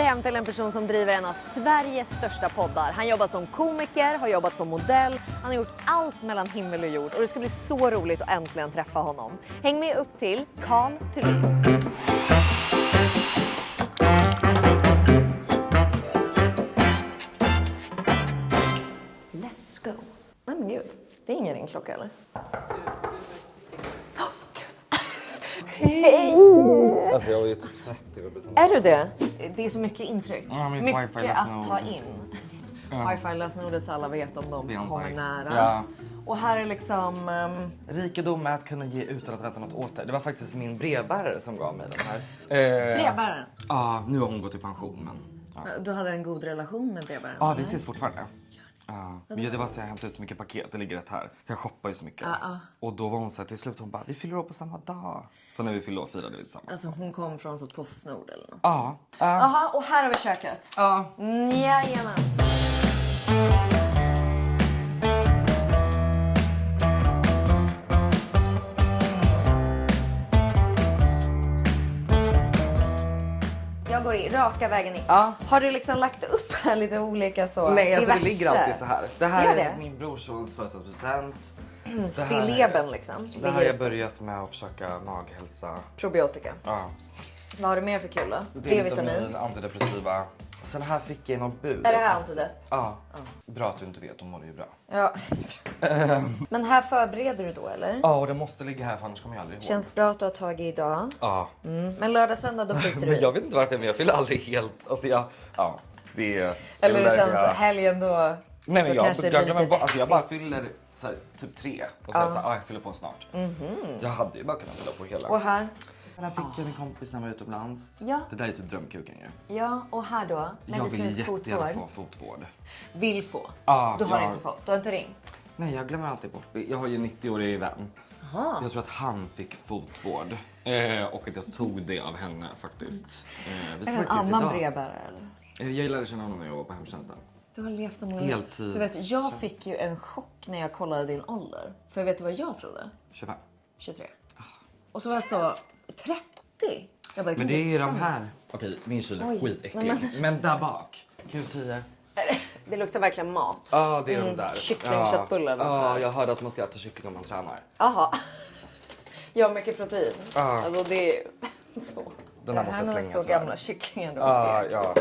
hem till en person som driver en av Sveriges största poddar. Han jobbar som komiker, har jobbat som modell. Han har gjort allt mellan himmel och jord. Och det ska bli så roligt att äntligen träffa honom. Häng med upp till Carl Thulin. Let's go. Men gud, det är ingen ringklocka eller? Hej! Alltså jag är typ svettig. Är du det? Det är så mycket intryck. Ja, mycket att ta in. Wifi-lösenordet så alla vet om de kommer nära. Ja. Och här är liksom... Rikedom är att kunna ge utan att vänta något åt det. Det var faktiskt min brevbärare som gav mig den här. Brevbäraren? Ja, nu har hon gått i pension men... Ja, Du hade en god relation med brevbäraren? ja vi ses fortfarande. Ja, men det var så jag hämtade ut så mycket paket, det ligger rätt här. Jag shoppar ju så mycket. Och då var hon så här, till slut hon bara, vi fyller år på samma dag. Så när vi fyllde år firade vi tillsammans. Alltså hon kom från så Postnord eller något? Ja. Jaha, och här har vi köket. Ja. Jajamän. Jag går i raka vägen in. Ja. Har du liksom lagt upp här lite olika så? Nej, alltså det diverse? ligger alltid så här. Det här Gör är det? min brorsons födelsedagspresent. Stilleben liksom. Det här har jag börjat med att försöka maghälsa. Probiotika. Ja. Vad har du mer för kul då? D-vitamin, antidepressiva. Sen här fick jag någon bud. Är det här antide? Ja. Bra att du inte vet, de mår ju bra. Ja. Men här förbereder du då eller? Ja, och det måste ligga här för annars kommer jag aldrig ihåg. Känns bra att du har tagit idag. Ja. Men lördag, söndag då byter Men du. jag vet inte varför, men jag fyller aldrig helt. Alltså jag, ja. Det är... Eller det är känns jag- helgen då. Nej men då jag kanske det blir glömmer lite bara, alltså jag bara deppigt. fyller så här, typ 3. Och så, så här, jag fyller på snart. Jag hade ju bara kunnat fylla på hela. Och här? Jag fick en kompis när jag var utomlands. Ja. Det där är typ drömkuken ju. Ja, och här då? Jag vill Medicinsk jättegärna fotvård. få fotvård. Vill få? Ja, Du har jag- inte fått? Du har inte ringt? Nej, jag glömmer alltid bort. Jag har ju 90-årig vän. Jag tror att han fick fotvård. Och att jag tog det av henne faktiskt. Vi ska Är det en faktiskt ses annan idag. brevbärare eller? Jag lärde känna honom när jag var på hemtjänsten. Du har levt om Heltid. Du vet, jag fick ju en chock när jag kollade din ålder. För vet du vad jag trodde? 25. 23. Och så var jag så 30. Jag bara, Men det är ju de här. Okej, min kyl är Oj, skitäcklig. Men där bak. Q10. Det luktar verkligen mat. Ja, det är de där. Kyckling, köttbullar, något Ja, där. jag hörde att man ska äta kyckling om man tränar. Jaha. Jag har mycket protein. Ja. Alltså det är så. Den här måste här jag är slänga, så tyvärr. gamla kycklingar då. Ja, stek. ja.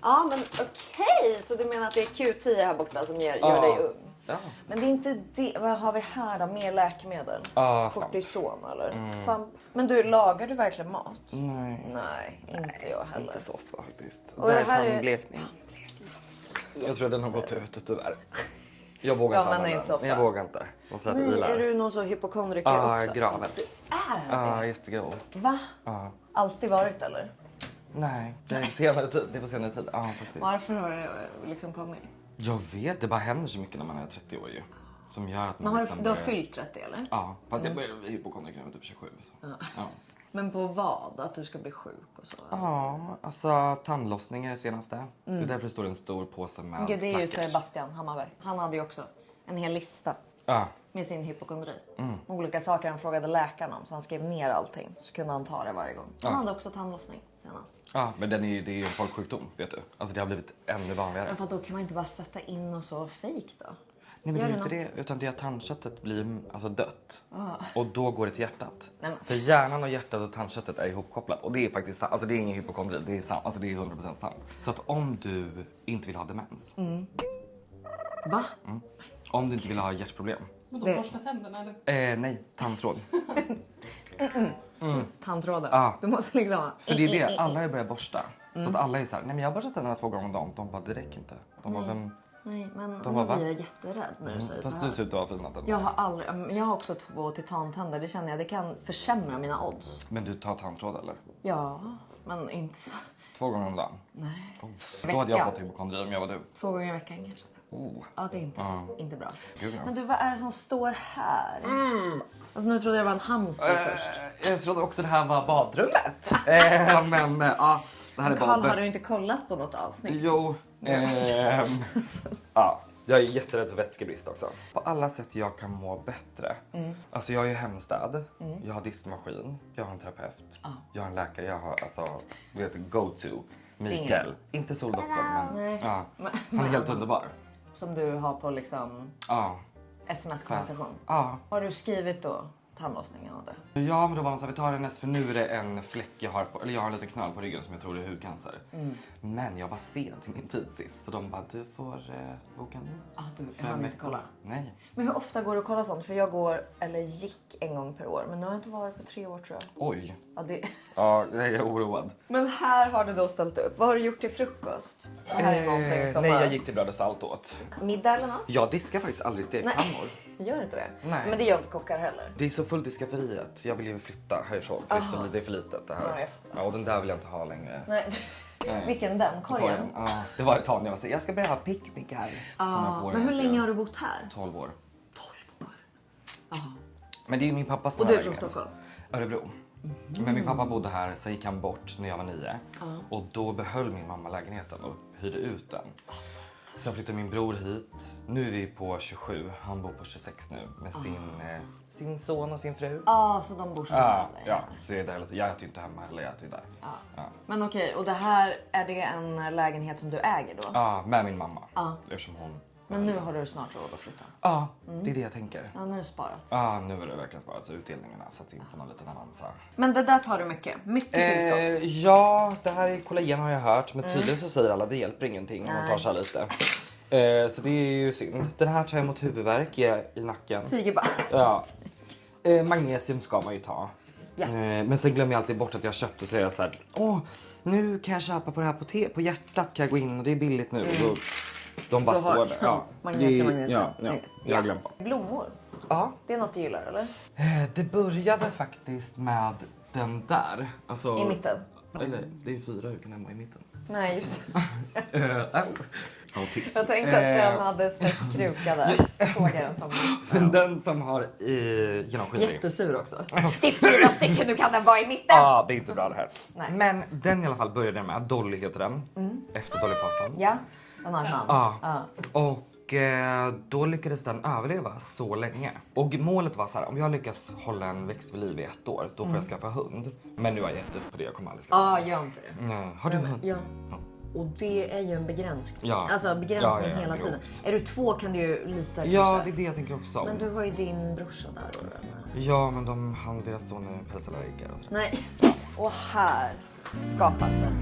Ja, men okej. Så du menar att det är Q10 här borta som gör Ja. dig ung? Ja. Men det är inte det. Vad har vi här då? Mer läkemedel? Ja, svamp. Kortison eller? Svamp. Men du, lagar du verkligen mat? Nej, Nej, inte jag heller. inte så ofta faktiskt. Och det här är- tandblekning. Jag tror den har gått ut tyvärr. Jag vågar Ja, inte men använda inte så den. ofta. Jag vågar inte. De säger att det Nej, ilar. är du någon så hypokondriker Ja, också? gravet. Du är? Ja, jättegrov. Va? Ja. Alltid varit eller? Nej, det är senare tid. Det är på senare tid. Ja, faktiskt. Varför har det liksom kommit? Jag vet, det bara händer så mycket när man är 30 år ju. Som gör att man Men liksom du har börjar- fyllt 30 eller? Ja, fast jag började bli hypokondriker när jag var typ 27. Så. Ja. Men på vad? Att du ska bli sjuk och så? Ja, alltså tandlossning är det senaste. Det är därför det står en stor påse med Gud, det är ju Smackers. Sebastian Hammarberg. Han hade ju också en hel lista Ja, med sin hypokondri. Olika saker han frågade läkaren om. Så han skrev ner allting. Så kunde han ta det varje gång. Han hade också tandlossning senast. ja, men den är ju, det är ju en folksjukdom, vet du. Alltså det har blivit ännu vanligare. Men för då kan man inte bara sätta in och så fejk då? Nej men det Gör är det inte något? det, utan det är att tandköttet blir alltså dött. Och då går det till hjärtat. Nej, men- För hjärnan och hjärtat och tandköttet är ihopkopplat. Och det är faktiskt sant, alltså det är ingen hypokondri, det är sant, alltså det är 100% sant. Så att om du inte vill ha demens, Va? om du inte vill ha hjärtproblem, Vadå, Det- borsta tänderna eller? nej, tandtråd. Tandtråden. Ja. Du måste liksom... För det är det, alla har börjat borsta. Så att alla är så här, nej men jag har borstat tänderna 2 gånger om dagen. De bara, det räcker inte. De bara, vem? Nej, men De nu bara, va? blir jag jätterädd när du säger så Fast här. du ser ut att ha fina tänder. Jag har aldrig... Jag har också 2 titantänder. Det känner jag. Det kan försämra mina odds. Men du tar tandtråd eller? Ja, men inte så... 2 gånger om dagen? Nej. Oh. Då hade jag Vecka. fått hypokondri om jag var du. 2 gånger i veckan kanske. Oh. Ja, det är inte bra. Gud, ja. Men du, vad är det som står här? Alltså nu trodde jag det var en hamster först. Jag trodde också det här var badrummet. Men ja, det här är Karl, har badet. du inte kollat på något avsnitt? Jo. Ja, jag är jätterädd för vätskebrist också. På alla sätt jag kan må bättre. Alltså jag är ju hemstäd, jag har diskmaskin, jag har en terapeut, jag har en läkare, jag har alltså, vet, go-to. Mikael. Inte Soldoktorn, men, Nej. ja. Han är helt underbar. Som du har på liksom Ja. sms-konversation. Ja. Har du skrivit då tandlossningen och det? Ja, men då var man så här, vi tar hennes för nu är det en fläck jag har på, eller jag har en liten knöl på ryggen som jag tror är hudcancer. Men jag var sen till min tid sist så de bara, du får boka nu. Jag hann inte kolla. Nej. Men hur ofta går du och kollar sånt? För jag går, eller gick en gång per år. Men nu har jag inte varit på 3 år tror jag. Oj. Ja, Ja, jag är oroad. Men här har du då ställt upp. Vad har du gjort till frukost? Det här är någonting som nej, har... jag gick till bröd och salt åt. Middag eller något? Jag diskar faktiskt aldrig stekpannor. Gör inte det? Nej. Men det gör inte kockar heller. Det är så fullt i skafferiet. Jag vill ju flytta härifrån för det är för litet det Ja, här. jag fattar. Ja, och den där vill jag inte ha längre. Nej. Nej. Vilken den? Korgen? Ja, det var ett tag när jag var så jag ska börja ha picknick här. Men hur länge har du bott här? 12 år. 12 år. Ja. Men det är ju min pappas Och du är från lägenhet. Stockholm? Örebro. Men min pappa bodde här, sen gick han bort när jag var 9. Och då behöll min mamma lägenheten och hyrde ut den. Sen flyttade min bror hit. Nu är vi på 27, han bor på 26 nu med sin son och sin fru. Ja, så de bor så Ja, så jag är där hela tiden. Jag äter ju inte hemma heller, jag äter ju där. Ja. Men okej, och det här, är det en lägenhet som du äger då? Ja, med min mamma. Eftersom hon... Men nu har du snart råd att flytta? Ja, det är det jag tänker. Ja, nu är det sparat. Ja, nu är det verkligen sparat så utdelningarna satts in på någon liten Avanza. Men det där tar du mycket? Mycket tillskott? Ja, det här är kollagen har jag hört. Men tydligen så säger alla det hjälper ingenting om man tar så här lite. Så det är ju synd. Den här tar jag mot huvudvärk i nacken. Tigerbalm? Ja. Magnesium ska man ju ta. Ja. Men sen glömmer jag alltid bort att jag köpt och så är jag så här. Nu kan jag köpa på det här på hjärtat kan jag gå in och det är billigt nu. Och då, de bara står där. Ja. Magnesium. Ja, jag har glömt bort. Blommor? Ja. Det är något du gillar eller? Det började faktiskt med den där. Alltså, I mitten? Eller det är 4, hur kan den vara i mitten? Nej, just Autism. Jag tänkte att den hade störst kruka där. Såg jag den som... Men den som har genomskinlig. Jättesur också. Det är 4 stycken, du kan den vara i mitten! Ja, det är inte bra det här. Nej. Men den i alla fall började med Dolly heter den. Efter Dolly Parton. Ja, den har ett namn. Ja. Och då lyckades den överleva så länge. Och målet var så här, om jag lyckas hålla en växt vid liv i 1 år, då får jag skaffa hund. Men nu har jag gett upp på det, jag kommer aldrig skaffa Ja, hund. gör inte det. Nej. Har du hund? Ja. Och det är ju en begränsning. Ja. Alltså begränsning Ja, hela jo. tiden. Är du 2 kan du ju lite Ja, kanske. det är det jag tänker också. Men du har ju din brorsa där. Och den här. Ja, men deras son är pälsallergiker och sådär. Nej. Och här skapas det.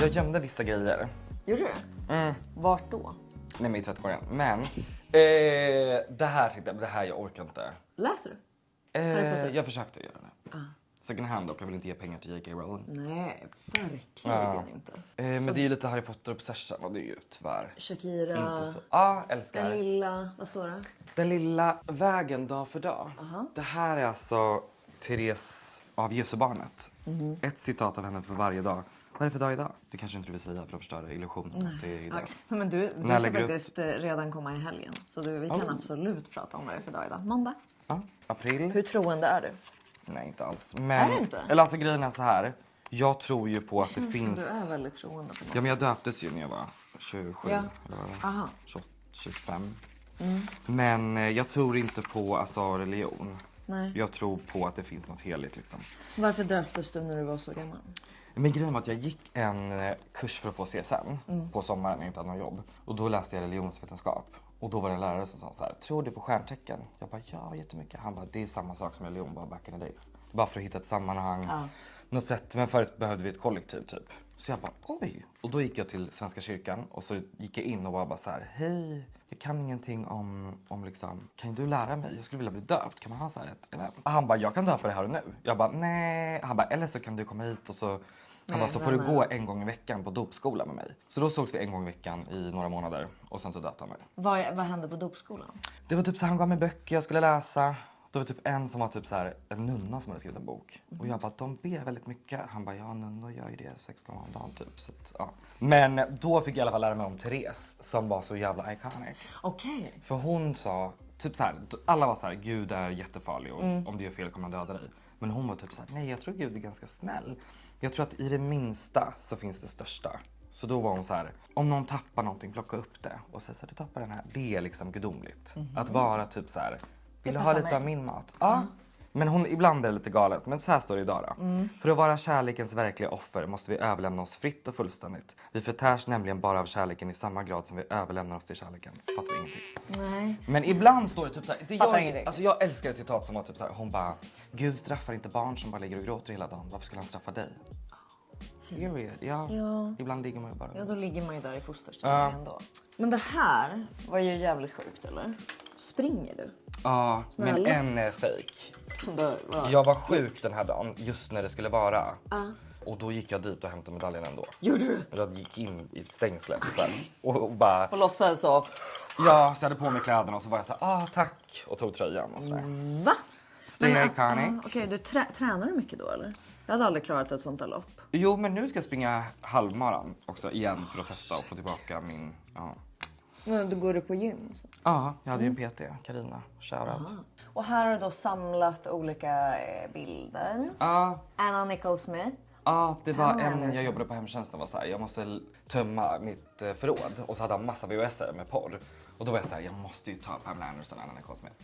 Jag gömde vissa grejer. Gjorde du? Vart då? Nej, men i tvättkorgen. Men det här tänkte jag, det här jag orkar inte. Läser du? Harry Potter? Jag försökte göra det. Second hand dock, jag vill inte ge pengar till J.K. Rowling. Nej, verkligen inte. Men det är ju lite Harry Potter obsession och det är ju tyvärr Shakira, inte så. Ja, älskar. den lilla, vad står det? Den lilla vägen dag för dag. Det här är alltså Therese av Jesubarnet. Ett citat av henne för varje dag. Vad är det för dag idag? Det kanske inte du vill säga för att förstöra illusionen. Det är ju det. Men du När ska lägger du upp? faktiskt redan komma i helgen. Så vi kan absolut prata om vad det är för dag idag. Måndag. Ja, april. Hur troende är du? Nej, inte alls. Men, Är du inte? Eller alltså grejen är så här. Jag tror ju på att det finns... Du är väldigt troende på något Ja, men jag döptes ju när jag var 27 Ja. eller vad var det? Aha. 25. Men jag tror inte på religion. Nej. Jag tror på att det finns något heligt liksom. Varför döptes du när du var så gammal? Men grejen var att jag gick en kurs för att få CSN på sommaren när jag inte hade något jobb. Och då läste jag religionsvetenskap. Och då var det en lärare som sa så här: tror du på stjärntecken? Jag bara, ja, jättemycket. Han bara, det är samma sak som religion, bara back in the days. Bara för att hitta ett sammanhang, något sätt. Men förut behövde vi ett kollektiv typ. Så jag bara, oj. Och då gick jag till Svenska kyrkan och så gick jag in och var bara så här: hej, jag kan ingenting om liksom, kan du lära mig? Jag skulle vilja bli döpt, kan man ha så här ett event? Han bara, jag kan döpa det här och nu. Jag bara, nej. Han bara, eller så kan du komma hit och så... Han bara, så får du gå en gång i veckan på dopskola med mig. Så då sågs vi en gång i veckan i några månader och sen så döpte han mig. Vad hände på dopskolan? Det var typ så han gav mig böcker jag skulle läsa. Det var typ en som var typ så här, en nunna som hade skrivit en bok. Och jag bara, de ber väldigt mycket. Han bara, ja, nunnor gör ju det 6 gånger om dagen typ. Så att, ja. Men då fick jag i alla fall lära mig om Therese som var så jävla iconic. Okej. För hon sa, typ så här, alla var så här, Gud är jättefarlig och om du gör fel kommer han döda dig. Men hon var typ så här: nej jag tror Gud är ganska snäll. Jag tror att i det minsta så finns det största. Så då var hon så här: om någon tappar någonting, plocka upp det. Och säga så här: du tappar den här. Det är liksom gudomligt. Att vara typ så här: vill du ha lite av min mat? Ja. Men hon, ibland är det lite galet, men så här står det idag då. För att vara kärlekens verkliga offer måste vi överlämna oss fritt och fullständigt. Vi förtärs nämligen bara av kärleken i samma grad som vi överlämnar oss till kärleken. Fattar ingenting. Nej. Men ibland står det typ så här, Fattar ingenting. alltså jag älskar ett citat som var typ så här, hon bara: Gud straffar inte barn som bara ligger och gråter hela dagen. Varför skulle han straffa dig? Period. Ja. Ibland ligger man ju bara. Ja, då ligger man ju där i fosterställning ändå. Men det här var ju jävligt sjukt, eller? Springer du? Ja, men Snälla. en är fake. Som dör? Jag var sjuk den här dagen, just när det skulle vara. Och då gick jag dit och hämtade medaljen ändå. Gjorde du? Jag gick in i stängslet så här, och bara... Och låtsades så. Ja, så jag hade på mig kläderna och så var jag så här: tack. Och tog tröjan och sådär. Va? Stay iconic. Okej, du tränar du mycket då, eller? Jag hade aldrig klarat ett sånt här lopp. Jo, men nu ska jag springa halvmaran också igen för att testa och få tillbaka min... Men då går du på gym? Så. Ja, jag hade ju en PT, Carina. Shoutout. Och här har du då samlat olika bilder. Ja. Anna Nicole Smith. Ja, det var Pamela en, Anderson. jag jobbade på hemtjänsten, var så här: jag måste tömma mitt förråd. Och så hade han massa VHS-er med porr. Och då var jag så här: jag måste ju ta Pamela Anderson och Anna Nicole Smith.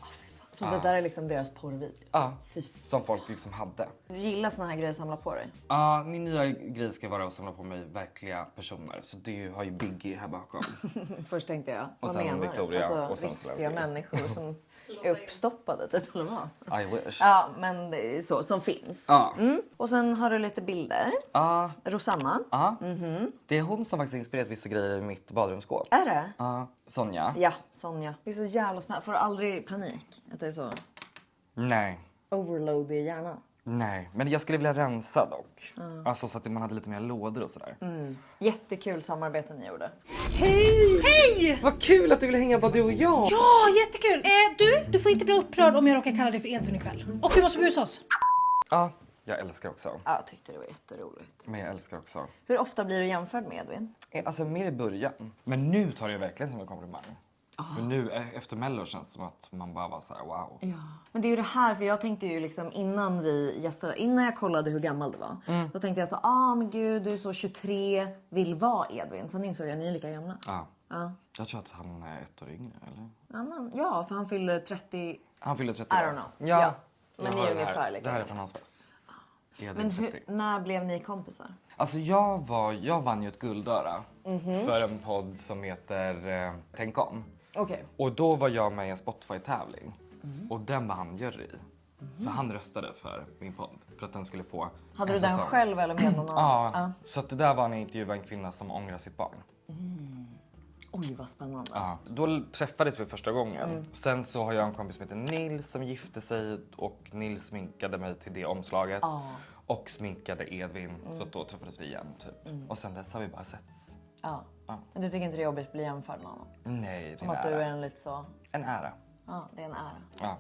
Så det där är liksom deras porrvideo. Ja, Fy. som folk liksom hade. Du gillar såna här grejer, samla på dig. Ja, min nya grej ska vara att samla på mig verkliga personer. Så det har ju Biggie här bakom. Först tänkte jag, vad sen menar du? Victoria, Alltså och sen riktiga Zelensky. människor som är uppstoppade typ, eller vad? I wish. Ja, men det är så, som finns. Ja. Och sen har du lite bilder. Ja. Rosanna. Ja. Det är hon som faktiskt inspirerat vissa grejer i mitt badrumsskåp. Är det? Ja. Sonja. Ja, Sonja. Det är så jävla spännande. Får du aldrig panik? Att det är så Nej. overload i hjärnan? Nej, men jag skulle vilja rensa dock. Alltså så att man hade lite mer lådor och sådär. Jättekul samarbete ni gjorde. Hej! Vad kul att du vill hänga bara du och jag. Ja, jättekul! Du får inte bli upprörd om jag råkar kalla dig för Edvin ikväll. Och vi måste busa oss. Ja, jag älskar också. Ja, jag tyckte det var jätteroligt. Men jag älskar också. Hur ofta blir du jämförd med Edvin? Alltså mer i början. Men nu tar jag verkligen som en komplimang. För nu efter Mello känns det som att man bara var så här: wow. Ja. Men det är ju det här, för jag tänkte ju liksom innan vi gästade, innan jag kollade hur gammal du var. Då tänkte jag så, men gud, du är så 23, vill vara Edvin. Sen insåg jag att ni är lika gamla. Ja. Ja. Jag tror att han är ett år yngre, eller? Ja, för han fyller 30. Han fyller 30 I år. don't know. Ja. Ja. Men Jag ni har är det här. ungefär lika Det här är gamla. från hans fest. Edvin Men 30. när blev ni kompisar? Alltså jag vann ju ett guldöra för en podd som heter Tänk om. Okej. Och då var jag med i en Spotify-tävling. Och den var han jury i. Så han röstade för min podd. För att den skulle få Hade en du den säsong. själv eller med någon annan? Ja. Så att det där var när jag intervjuade en kvinna som ångrar sitt barn. Oj, vad spännande. Ja. Då träffades vi första gången. Sen så har jag en kompis som heter Nils som gifte sig. Och Nils sminkade mig till det omslaget. Och sminkade Edvin. Så att då träffades vi igen typ. Och sen dess har vi bara setts. Ja. Men du tycker inte det är jobbigt att bli jämförd med honom? Nej, det är Som en att du är ära. en lite så... En ära. Ja, det är en ära. Ja.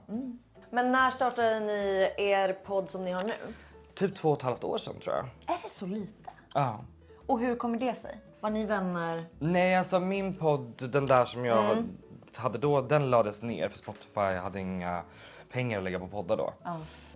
Men när startade ni er podd som ni har nu? Typ 2,5 år sedan tror jag. Är det så lite? Ja. Och hur kommer det sig? Var ni vänner? Nej, alltså min podd, den där som jag hade då, den lades ner för Spotify hade inga pengar att lägga på poddar då.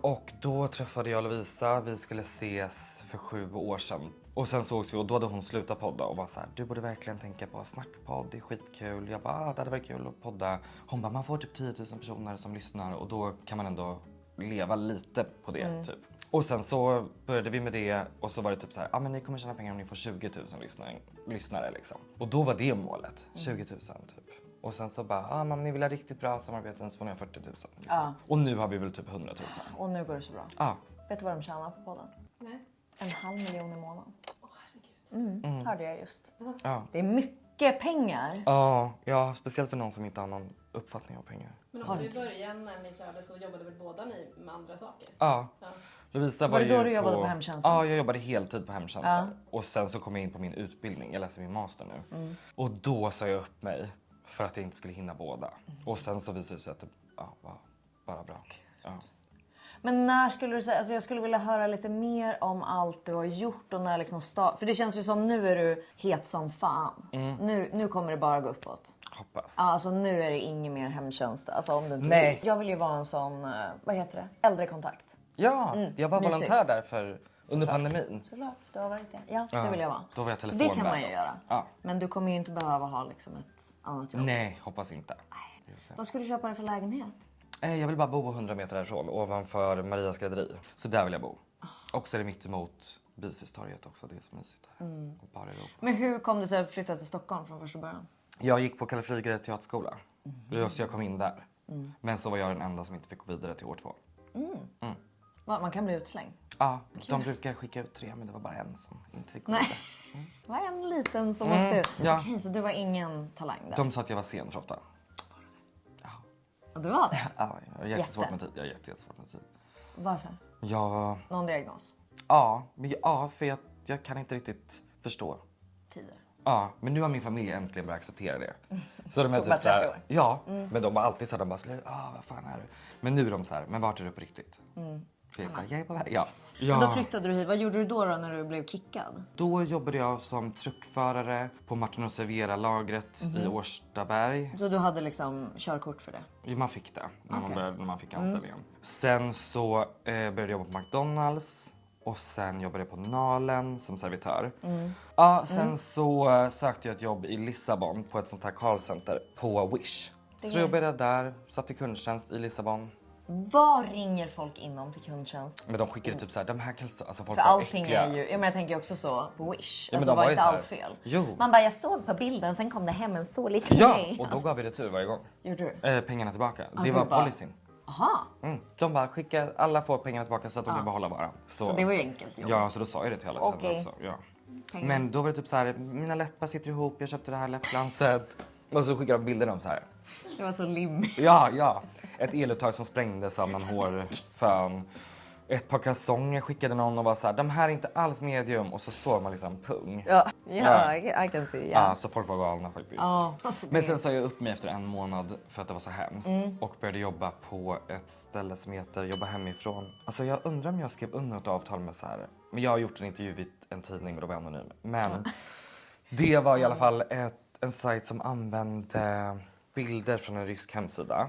Och då träffade jag Lovisa, vi skulle ses för 7 år sedan. Och sen sågs vi och då hade hon slutat podda och var så här: du borde verkligen tänka på snackpodd, det är skitkul. Jag bara, det hade varit kul att podda. Hon bara, man får typ 10 000 personer som lyssnar och då kan man ändå leva lite på det typ. Och sen så började vi med det och så var det typ så här: men ni kommer tjäna pengar om ni får 20 000 lyssnare liksom. Och då var det målet, 20 000 typ. Och sen så bara, om ni vill ha riktigt bra samarbeten så får ni ha 40 000. Liksom. Och nu har vi väl typ 100 000. Och nu går det så bra. Ja. Vet du vad de tjänar på podden? Nej. 500 000 i månaden. Hörde jag just. Ja. Det är mycket pengar. Ja, speciellt för någon som inte har någon uppfattning av pengar. Men också i början när ni körde så jobbade väl båda ni med andra saker? Ja. Lovisa Var det ju då du jobbade på hemtjänsten? Ja, jag jobbade heltid på hemtjänsten. Och sen så kom jag in på min utbildning, jag läser min master nu. Och då sa jag upp mig för att jag inte skulle hinna båda. Och sen så visade det sig att det var bara bra. Ja. Men när skulle du säga, alltså jag skulle vilja höra lite mer om allt du har gjort och när liksom för det känns ju som nu är du het som fan. Nu kommer det bara gå uppåt. Hoppas. Ja, alltså nu är det ingen mer hemtjänst. Alltså om du inte Nej. Jag vill ju vara en sån, vad heter det? Äldrekontakt. Ja, jag var mysigt. volontär där under pandemin. Såklart, du har varit det. Ja, Ja, det vill jag vara. då var jag Så det telefonvärd. kan man ju göra. Ja. Men du kommer ju inte behöva ha liksom ett annat jobb. Nej, hoppas inte. Vad ska du köpa dig för lägenhet? Jag vill bara bo 100 meter därifrån, ovanför Marias skrädderi. Så där vill jag bo. Och så är det mitt emot Bisistorget också, det är så mysigt här. Och bara Europa. Men hur kom det sig att flytta till Stockholm från första början? Jag gick på Kalle Flygare teaterskola. Så jag kom in där. Men så var jag den enda som inte fick gå vidare till år 2. Man kan bli utslängd. Ja, de brukar skicka ut 3 men det var bara en som inte fick gå Nej. vidare. Det var en liten som åkte ut. ja. Okej, så du var ingen talang där? De sa att jag var sen för ofta. Ja, du var det? Ja, jag har jättesvårt Jätte. med tid. Jag har jättesvårt med tid. Varför? Jag... Någon diagnos? Ja, för jag kan inte riktigt förstå. Tider? Ja, men nu har min familj äntligen börjat acceptera det. Så de är Tog bara typ så här, 30 år. ja, men de var alltid så här, de bara vad fan är du? Men nu är de så här, men vart är du på riktigt? För jag är så här, jag är på väg. Ja. Men då flyttade du hit. Vad gjorde du då när du blev kickad? Då jobbade jag som truckförare på Martin och Servera-lagret i Årstaberg. Så du hade liksom körkort för det? Jo, man fick det när man, Okej. när man fick anställningen. Sen så började jag jobba på McDonalds. Och sen jobbade jag på Nalen som servitör. Ja, sen så sökte jag ett jobb i Lissabon på ett sånt här callcenter på Wish. Så då jobbade jag där, satt i kundtjänst i Lissabon. Var ringer folk inom till kundtjänst? Men de skickade typ såhär, de här kalsongerna, alltså folk För var allting äckliga. är ju, ja men jag tänker också så på Wish. men Alltså de var var ju inte så här- allt fel? Jo. Man bara, jag såg på bilden, sen kom det hem en så liten Ja, grej. och då gav vi retur varje gång. Gjorde du? Pengarna tillbaka. du Det var bara- policyn. Aha, De bara skicka, alla får pengarna tillbaka så att de kan behålla bara. så det var ju enkelt jobb. Ja, så då sa jag det till alla Okej. okay. också. Ja. Men då var det typ så här, mina läppar sitter ihop, jag köpte det här läppglanset. Och så skickade de bilder om så här. Det var så limmigt. Ja. Ett eluttag som sprängdes av någon hårfön. Ett par kalsonger skickade någon och var så här, de här är inte alls medium. Och så såg man liksom pung. Ja, Ja. I can see. Ja, så folk var galna faktiskt. Ja. Men sen sa jag upp mig efter 1 månad för att det var så hemskt. Och började jobba på ett ställe som heter Jobba hemifrån. Alltså jag undrar om jag skrev under ett avtal med så här. Men jag har gjort en intervju vid en tidning och då var jag anonym. Men det var i alla fall en sajt som använde bilder från en rysk hemsida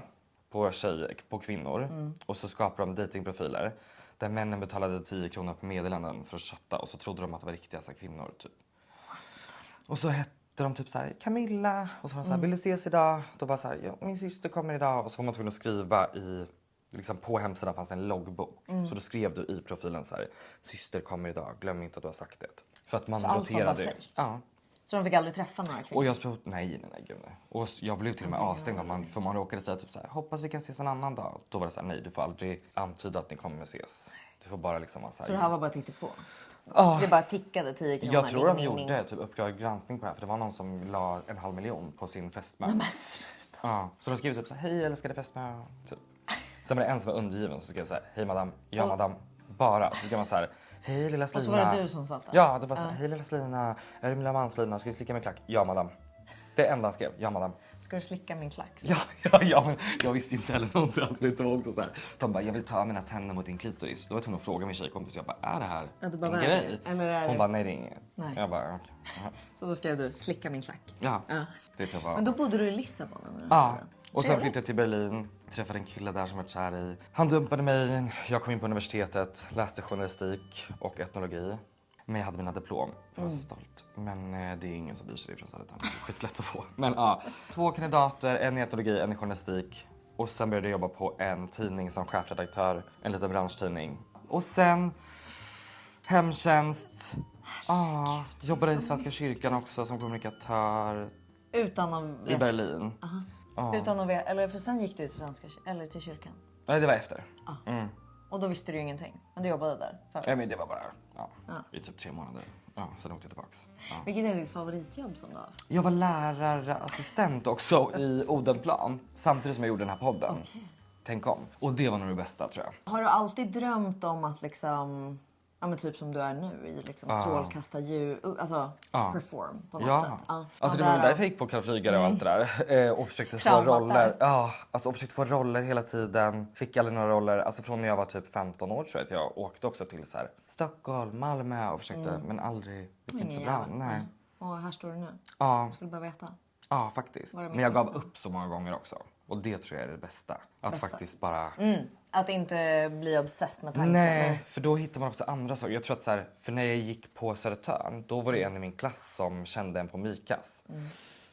på kvinnor. Och så skapade de datingprofiler. Där männen betalade 10 kronor på meddelanden för att chatta. Och så trodde de att det var riktiga så här, kvinnor typ. Och så hette de typ så här, Camilla. Och så var de så här, vill du ses idag? Då var så här, ja, min syster kommer idag. Och så var man tvungen att skriva liksom på hemsidan fanns en loggbok. Så då skrev du i profilen så här, syster kommer idag, glöm inte att du har sagt det. För att man Så allt var roterade. bara fejk? Ja. Så de fick aldrig träffa några kvinnor? Och jag tror, nej gud nej. Och jag blev till och med avstängd för man råkade säga typ så här, hoppas vi kan ses en annan dag. Då var det så här, nej du får aldrig antyda att ni kommer ses. Du får bara liksom vara så här. Så det här var bara på? Ja. Det bara tickade 10 kronor? Jag tror de Ding, ding, gjorde typ Uppdrag granskning på det här för det var någon som la 500 000 på sin fästmö. Men sluta. Ja, så de skrev typ så här, hej älskade fästmö. Typ. Sen var det en som var undergiven så skrev så här, hej madam, ja madam, bara. Så skrev man så här, hej lilla Slina. Och så var det du som satt där? Ja, det var så här, hej lilla Slina, är du min lilla manslina, ska du slicka min klack? Ja madam. Det enda han skrev, ja madam. Ska du slicka min klack? Ja, men jag visste inte heller någonting. Alltså, det var också så här. De bara, jag vill ta mina tänder mot din klitoris. Då var jag tvungen att fråga min tjejkompis, jag bara, är det här Ja, du bara, en vad är grej? det? Eller är Hon det- bara, nej det är inget. Nej. Jag bara, okej. Jaha. Så då skrev du slicka min klack? Ja, Ja. det tror jag var. Men då bodde du i Lissabon under den Ja, tiden? och sen Trevligt. flyttade jag till Berlin. Träffade en kille där som jag var kär i. Han dumpade mig. Jag kom in på universitetet, läste journalistik och etnologi. Men jag hade mina diplom. Jag var så stolt. Men det är ingen som bryr sig ifrån Södertörn. Det är skitlätt att få. Men ja, 2 kandidater, en i etnologi, en i journalistik. Och sen började jag jobba på en tidning som chefredaktör. En liten branschtidning. Och sen hemtjänst. Ja, jobbade i Svenska kyrkan också som kommunikatör Utan att i Berlin. Utan att veta, eller för sen gick du till eller till kyrkan. Nej, det var efter. Och då visste du ju ingenting. Men du jobbade där förut. Ja, men det var bara i typ 3 månader. Ja, sen åkte jag tillbaks. Ja. Vilket är ditt favoritjobb som du har haft? Jag var lärarassistent också i Odenplan. Samtidigt som jag gjorde den här podden. Tänk om. Och det var nog det bästa tror jag. Har du alltid drömt om att liksom, ja men typ som du är nu i liksom strålkastarljus, alltså perform på något sätt? Ja. Alltså det Ja, var därav. därför jag gick på Kalle Flygare och allt det där. Och försökte få Traumat roller. där. Ja, alltså och försökte få roller hela tiden. Fick aldrig några roller. Alltså från när jag var typ 15 år tror jag att jag åkte också till så här Stockholm, Malmö och försökte. Men aldrig, det gick inte så bra. Nej. Och här står du nu. Ja. Skulle bara veta. Ja, faktiskt. Var det Men jag gav minsta? upp så många gånger också. Och det tror jag är det bästa. Att faktiskt bara... Att inte bli obsessed med tanken. Nej, för då hittar man också andra saker. Jag tror att så här, för när jag gick på Södertörn, då var det en i min klass som kände en på Mikas.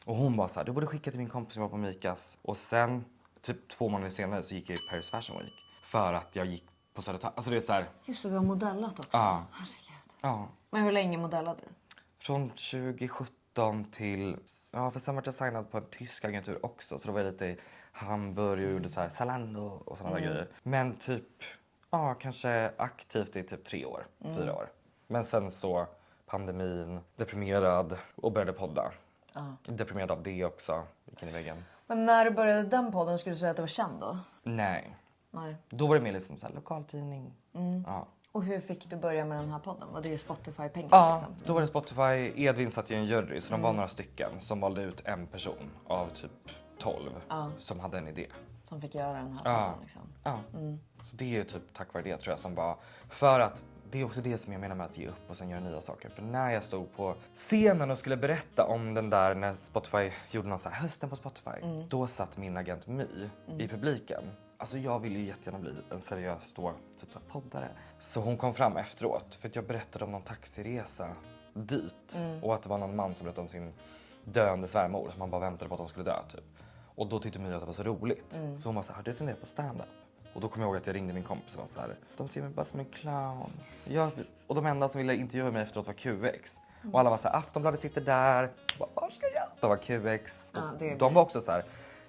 Och hon var så här, du borde skicka till min kompis som var på Mikas. Och sen, typ 2 månader senare så gick jag i Paris Fashion Week. För att jag gick på Södertörn. Alltså det är så här. Just det, du har modellat också. Ja. Herregud. Ja. Men hur länge modellade du? Från 2017 till, ja för sen var jag signad på en tysk agentur också. Så då var jag lite i Hamburg och gjorde så här Zalando och sådana där grejer. Men typ, ja kanske aktivt i typ 3 år, 4 år. Men sen så pandemin, deprimerad och började podda. Deprimerad av det också, gick in i väggen. Men när du började den podden, skulle du säga att du var känd då? Nej, Nej. då var det mer liksom så här lokaltidning. Ja. Och hur fick du börja med den här podden? Var det Spotify-pengar Ja, liksom? då var det Spotify. Edvin satt i en jury, så de var några stycken som valde ut en person av typ 12 som hade en idé. Som fick göra den här podden liksom. Ja. Så det är ju typ tack vare det tror jag som var, för att det är också det som jag menar med att ge upp och sen göra nya saker. För när jag stod på scenen och skulle berätta om den där, när Spotify gjorde någon så här hösten på Spotify, då satt min agent My i publiken. Alltså jag ville ju jättegärna bli en seriös då, typ så här poddare. Så hon kom fram efteråt för att jag berättade om någon taxiresa dit. Och att det var någon man som berättade om sin döende svärmor som han bara väntade på att de skulle dö typ. Och då tyckte My att det var så roligt. Så hon var så här, har du funderat på stand-up? Och då kom jag ihåg att jag ringde min kompis och var så här, de ser mig bara som en clown. Och de enda som ville intervjua mig efteråt var QX. Och alla var så här, Aftonbladet sitter där. Var ska jag? Det var QX. Och de var också så här,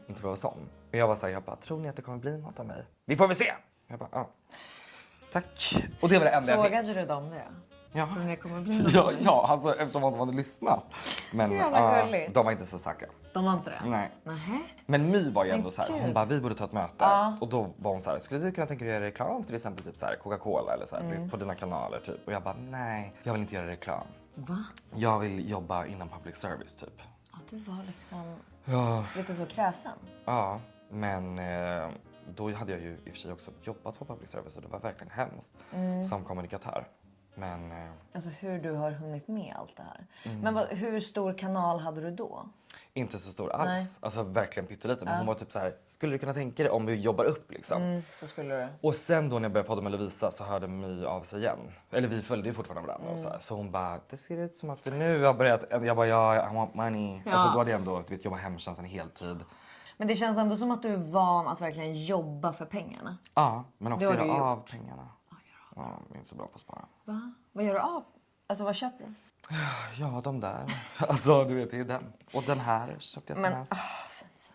inte för att vara sån. Men jag var så här, jag bara, tror ni att det kommer bli något av mig? Vi får väl se! Jag bara, ja. Tack. Och det var det enda jag fick. Frågade du dem det? Ja. Tror ni det kommer bli något? Ja, alltså eftersom de hade lyssnat. Men Jävla gulligt. de var inte så säkra. De var inte det? Nej. Nähä? Men My var ju ändå så här, gud. hon bara, vi borde ta ett möte. Och då var hon så här, skulle du kunna tänka dig att göra reklam till exempel typ så här Coca-Cola eller så här, på dina kanaler typ. Och jag bara, nej, jag vill inte göra reklam. Va? Jag vill jobba inom public service typ. Ja, du var liksom Ja, lite så kräsen. ja. Men då hade jag ju i och för sig också jobbat på public service och det var verkligen hemskt som kommunikatör. Men Alltså hur du har hunnit med allt det här. Men hur stor kanal hade du då? inte så stor alls. Nej. Alltså verkligen pytteliten. Men hon var typ så här, skulle du kunna tänka dig om vi jobbar upp liksom? Så skulle du. Och sen då när jag började podda med Lovisa så hörde My av sig igen. Eller vi följde ju fortfarande varandra och så här. Så hon bara, det ser ut som att du nu har börjat. Jag bara, ja, I want money. Ja. Alltså då hade jag ändå, du vet, jobbat hemtjänsten heltid. Men det känns ändå som att du är van att verkligen jobba för pengarna. Ja, men också Det har göra du av gjort. pengarna. Ja, jag är inte så bra på att spara. Va? Vad gör du av? Alltså vad köper du? Ja, de där. Alltså du vet, det är den. Och den här köpte jag Men, senast.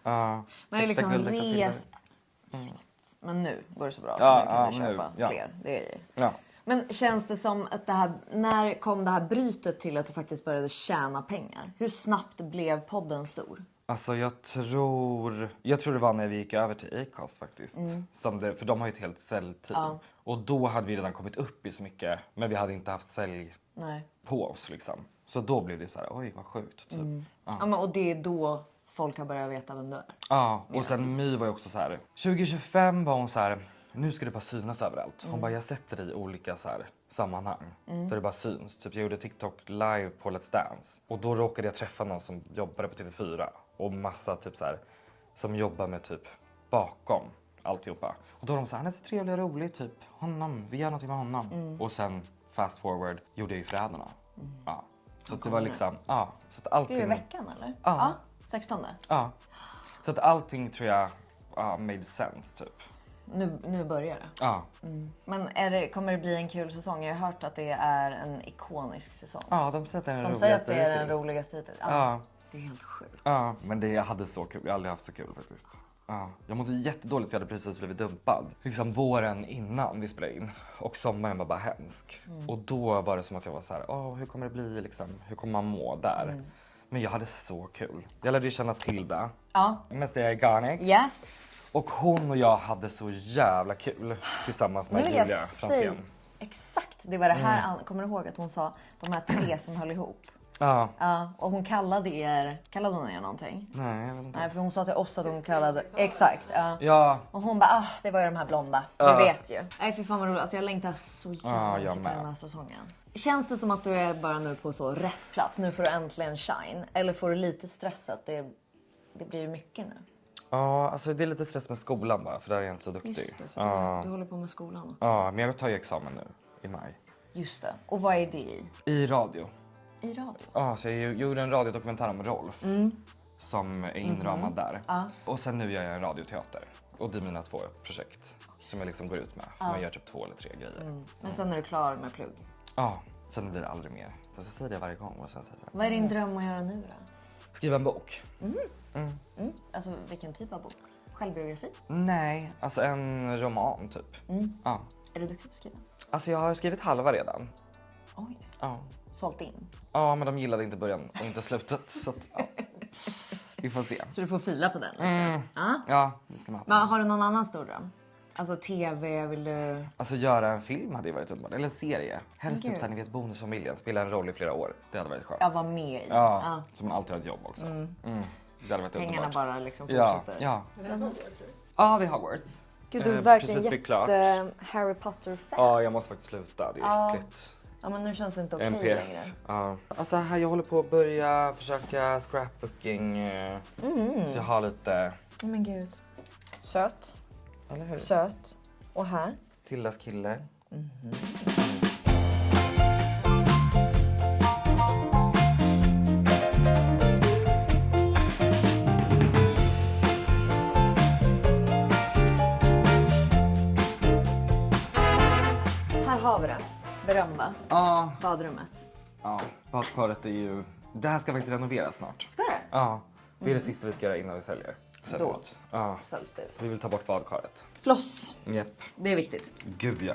Ja, Men det är äkta liksom guld, äkta silver. res... Men nu går det så bra så Ja, nu kan du ja, nu, köpa ja. fler. Det är... Ja. Men känns det som att det här, när kom det här brytet till att du faktiskt började tjäna pengar? Hur snabbt blev podden stor? Alltså jag tror det var när vi gick över till Acast faktiskt. För de har ju ett helt säljteam. Och då hade vi redan kommit upp i så mycket. Men vi hade inte haft sälj Nej. på oss liksom. Så då blev det så här, oj vad sjukt typ. Ja, men, och det är då folk har börjat veta vem du är. Ja, och sen My var ju också så här. 2025 var hon så här, nu ska det bara synas överallt. Hon bara, jag sätter dig i olika så här sammanhang där det bara syns. Typ jag gjorde TikTok live på Let's Dance. Och då råkade jag träffa någon som jobbade på TV4. Och massa typ så här som jobbar med typ bakom alltihopa. Och då var de så här, han är så trevlig och rolig typ. Honom, vi gör någonting med honom. Och sen fast forward gjorde jag ju Förrädarna. Ja. Så att det var liksom, ja. Så att allting... Det är i veckan eller? Ja. 16. Ja. Så att allting tror jag made sense typ. Nu börjar det. Ja. Men kommer det bli en kul säsong? Jag har hört att det är en ikonisk säsong. Ja, de säger att det är den De roligaste säger att det är den hittills. roligaste hittills. Ja. Det är helt sjukt. Ja, men jag hade så kul. Jag har aldrig haft så kul faktiskt. Ja. Jag mådde jättedåligt för jag hade precis blivit dumpad. Liksom våren innan vi spelade in. Och sommaren var bara hemsk. Och då var det som att jag var så här, hur kommer det bli liksom? Hur kommer man må där? Men jag hade så kul. Jag lärde ju känna Tilda. Ja. Mr. Iconic. Yes. Och hon och jag hade så jävla kul tillsammans med Nu vill Julia jag säga Franzén. exakt. Det var det här. Kommer du ihåg att hon sa de här 3 som höll ihop? Ja. Ja, och hon kallade hon er någonting? Nej, jag vet inte. Nej, för hon sa till oss att hon kallade, exakt. Ja. Ja, Och hon bara, det var ju de här blonda. Du vet ju. Nej, för fan vad roligt. Alltså jag längtar så jävla jag mycket till med. den här säsongen. Känns det som att du är bara nu på så rätt plats? Nu får du äntligen shine. Eller får du lite stress att det blir ju mycket nu? Ja, alltså det är lite stress med skolan bara, för där är jag inte så duktig. Just det, för Ja. du håller på med skolan också. Ja, men jag tar ju examen nu i maj. Just det. Och vad är det i? I radio. I radio? Ja, så jag gjorde en radiodokumentär om Rolf. Som är inramad där. Och sen nu gör jag en radioteater. Och det är mina 2 projekt som jag liksom går ut med. Man gör typ 2 eller 3 grejer. Men sen är du klar med plugg. Ja, sen blir det aldrig mer. Fast jag säger det varje gång. Och sen säger jag, Vad är din dröm att göra nu då? skriva en bok. Alltså vilken typ av bok? Självbiografi? Nej, alltså en roman typ. Ja. Är du duktig på att skriva? Alltså jag har skrivit halva redan. Oj. Ja. Sålt in? Ja, men de gillade inte början och inte slutet. Så att, ja. Vi får se. Så du får fila på den lite? Ja. Ja, det ska man ha. Men har du någon annan stor dröm? Alltså tv, vill du... Alltså göra en film hade ju varit underbart. Eller en serie. Helst typ Gud. såhär, ni vet Bonusfamiljen. Spela en roll i flera år. Det hade varit skönt. Jag var med i? Ja, så man alltid har ett jobb också. Det hade varit Pengarna underbart. bara liksom Ja, fortsätter? ja. Är det Hogwarts? Ja, det är Hogwarts. Gud, du är verkligen precis blivit klart. Harry Potter-fan. Ja, jag måste faktiskt sluta. Det är äckligt. Ja, men nu känns det inte okej NPF. längre. Ja. Alltså här, jag håller på att börja försöka scrapbooking. Så jag har lite... Men gud. Söt. Eller hur? Söt. Och här? Tildas kille. Här har vi det. Berömda. Ja. Badrummet. Ja, badkaret är ju... Det här ska faktiskt renoveras snart. Ska det? Ja, det är det sista vi ska göra innan vi säljer. Sen Då. ut. Ja, Säljs det. vi vill ta bort badkaret. Floss. Japp. Det är viktigt. Gud ja.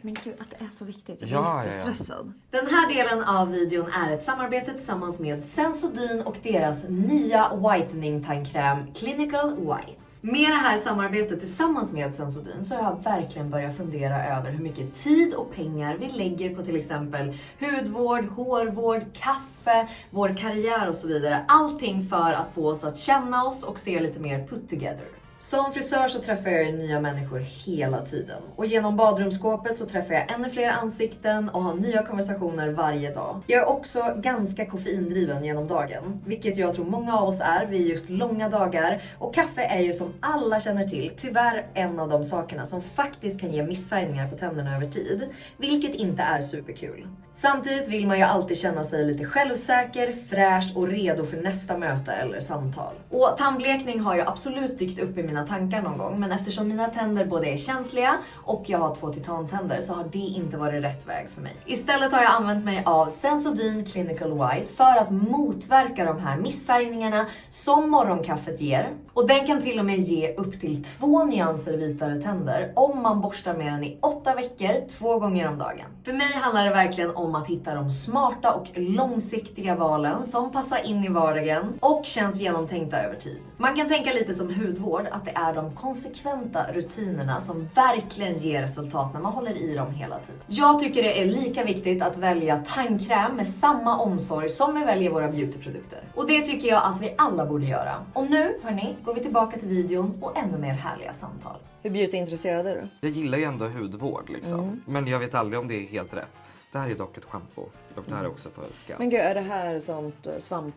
Men gud, att det är så viktigt. Jag Ja, blir ja, ja. jättestressad. Den här delen av videon är ett samarbete tillsammans med Sensodyne och deras nya whitening tandkräm Clinical White. Med det här samarbetet tillsammans med Sensodyne så har jag verkligen börjat fundera över hur mycket tid och pengar vi lägger på till exempel hudvård, hårvård, kaffe, vår karriär och så vidare. Allting för att få oss att känna oss och se lite mer put together. Som frisör så träffar jag ju nya människor hela tiden. Och genom badrumsskåpet så träffar jag ännu fler ansikten och har nya konversationer varje dag. Jag är också ganska koffeindriven genom dagen. Vilket jag tror många av oss är vid just långa dagar. Och kaffe är ju som alla känner till tyvärr en av de sakerna som faktiskt kan ge missfärgningar på tänderna över tid. Vilket inte är superkul. Samtidigt vill man ju alltid känna sig lite självsäker, fräsch och redo för nästa möte eller samtal. Och tandblekning har ju absolut dykt upp i mina tankar någon gång, men eftersom mina tänder både är känsliga och jag har 2 titantänder så har det inte varit rätt väg för mig. Istället har jag använt mig av Sensodyne Clinical White för att motverka de här missfärgningarna som morgonkaffet ger. Och den kan till och med ge upp till 2 nyanser vitare tänder om man borstar mer än i 8 veckor 2 gånger om dagen. För mig handlar det verkligen om att hitta de smarta och långsiktiga valen som passar in i vardagen och känns genomtänkta över tid. Man kan tänka lite som hudvård, att det är de konsekventa rutinerna som verkligen ger resultat när man håller i dem hela tiden. Jag tycker det är lika viktigt att välja tandkräm med samma omsorg som vi väljer våra beautyprodukter. Och det tycker jag att vi alla borde göra. Och nu, hörni, går vi tillbaka till videon och ännu mer härliga samtal. Hur beautyintresserad är du? Jag gillar ju ändå hudvård liksom. Men jag vet aldrig om det är helt rätt. Det här är dock ett shampoo. Och det här är också för skabb. Men gud, är det här sånt svamp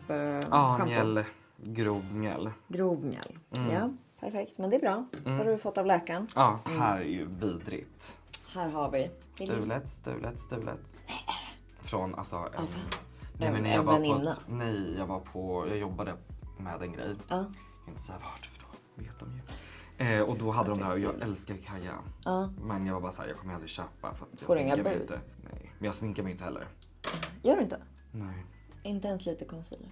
Ja, mjäll. Grov mjäll. Grov mjäll. Ja, perfekt. Men det är bra. Vad har du fått av läkaren? Ja, här är ju vidrigt. Här har vi. Stulet. Från alltså... En men när jag var väninna. jag jobbade med en grej. Ja. Jag kan inte säga vart för då vet de ju. Och då hade de där och jag älskar Kaja. Ja. Men jag var bara såhär, jag kommer aldrig köpa för att Får jag inga sminkar mig bud? inte. Nej, men jag sminkar mig inte heller. Gör du inte? Nej. Inte ens lite concealer.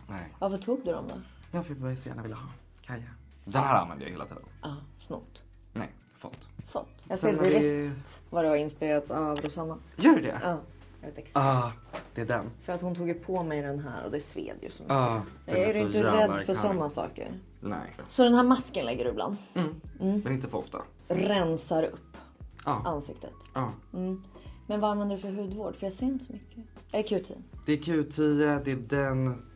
Nej. Varför tog du dem då? Jag fick bara se när jag ville ha Kaja. Den här använder jag hela tiden. Ja, snott. Nej, fått. Fått. Jag Sen ser har direkt vi- vad du har inspirerats av Rosanna. Gör du det? Ja, jag vet exakt. Det är den. För att hon tog ju på mig den här och det sved ju så mycket. Den Är du så inte jävla rädd för iconic. sådana saker? Nej. Så den här masken lägger du ibland? Men inte för ofta. Rensar upp Ja. ansiktet. Ja. Men vad använder du för hudvård? För jag ser inte så mycket. Är det Q10? Det är Q10, det är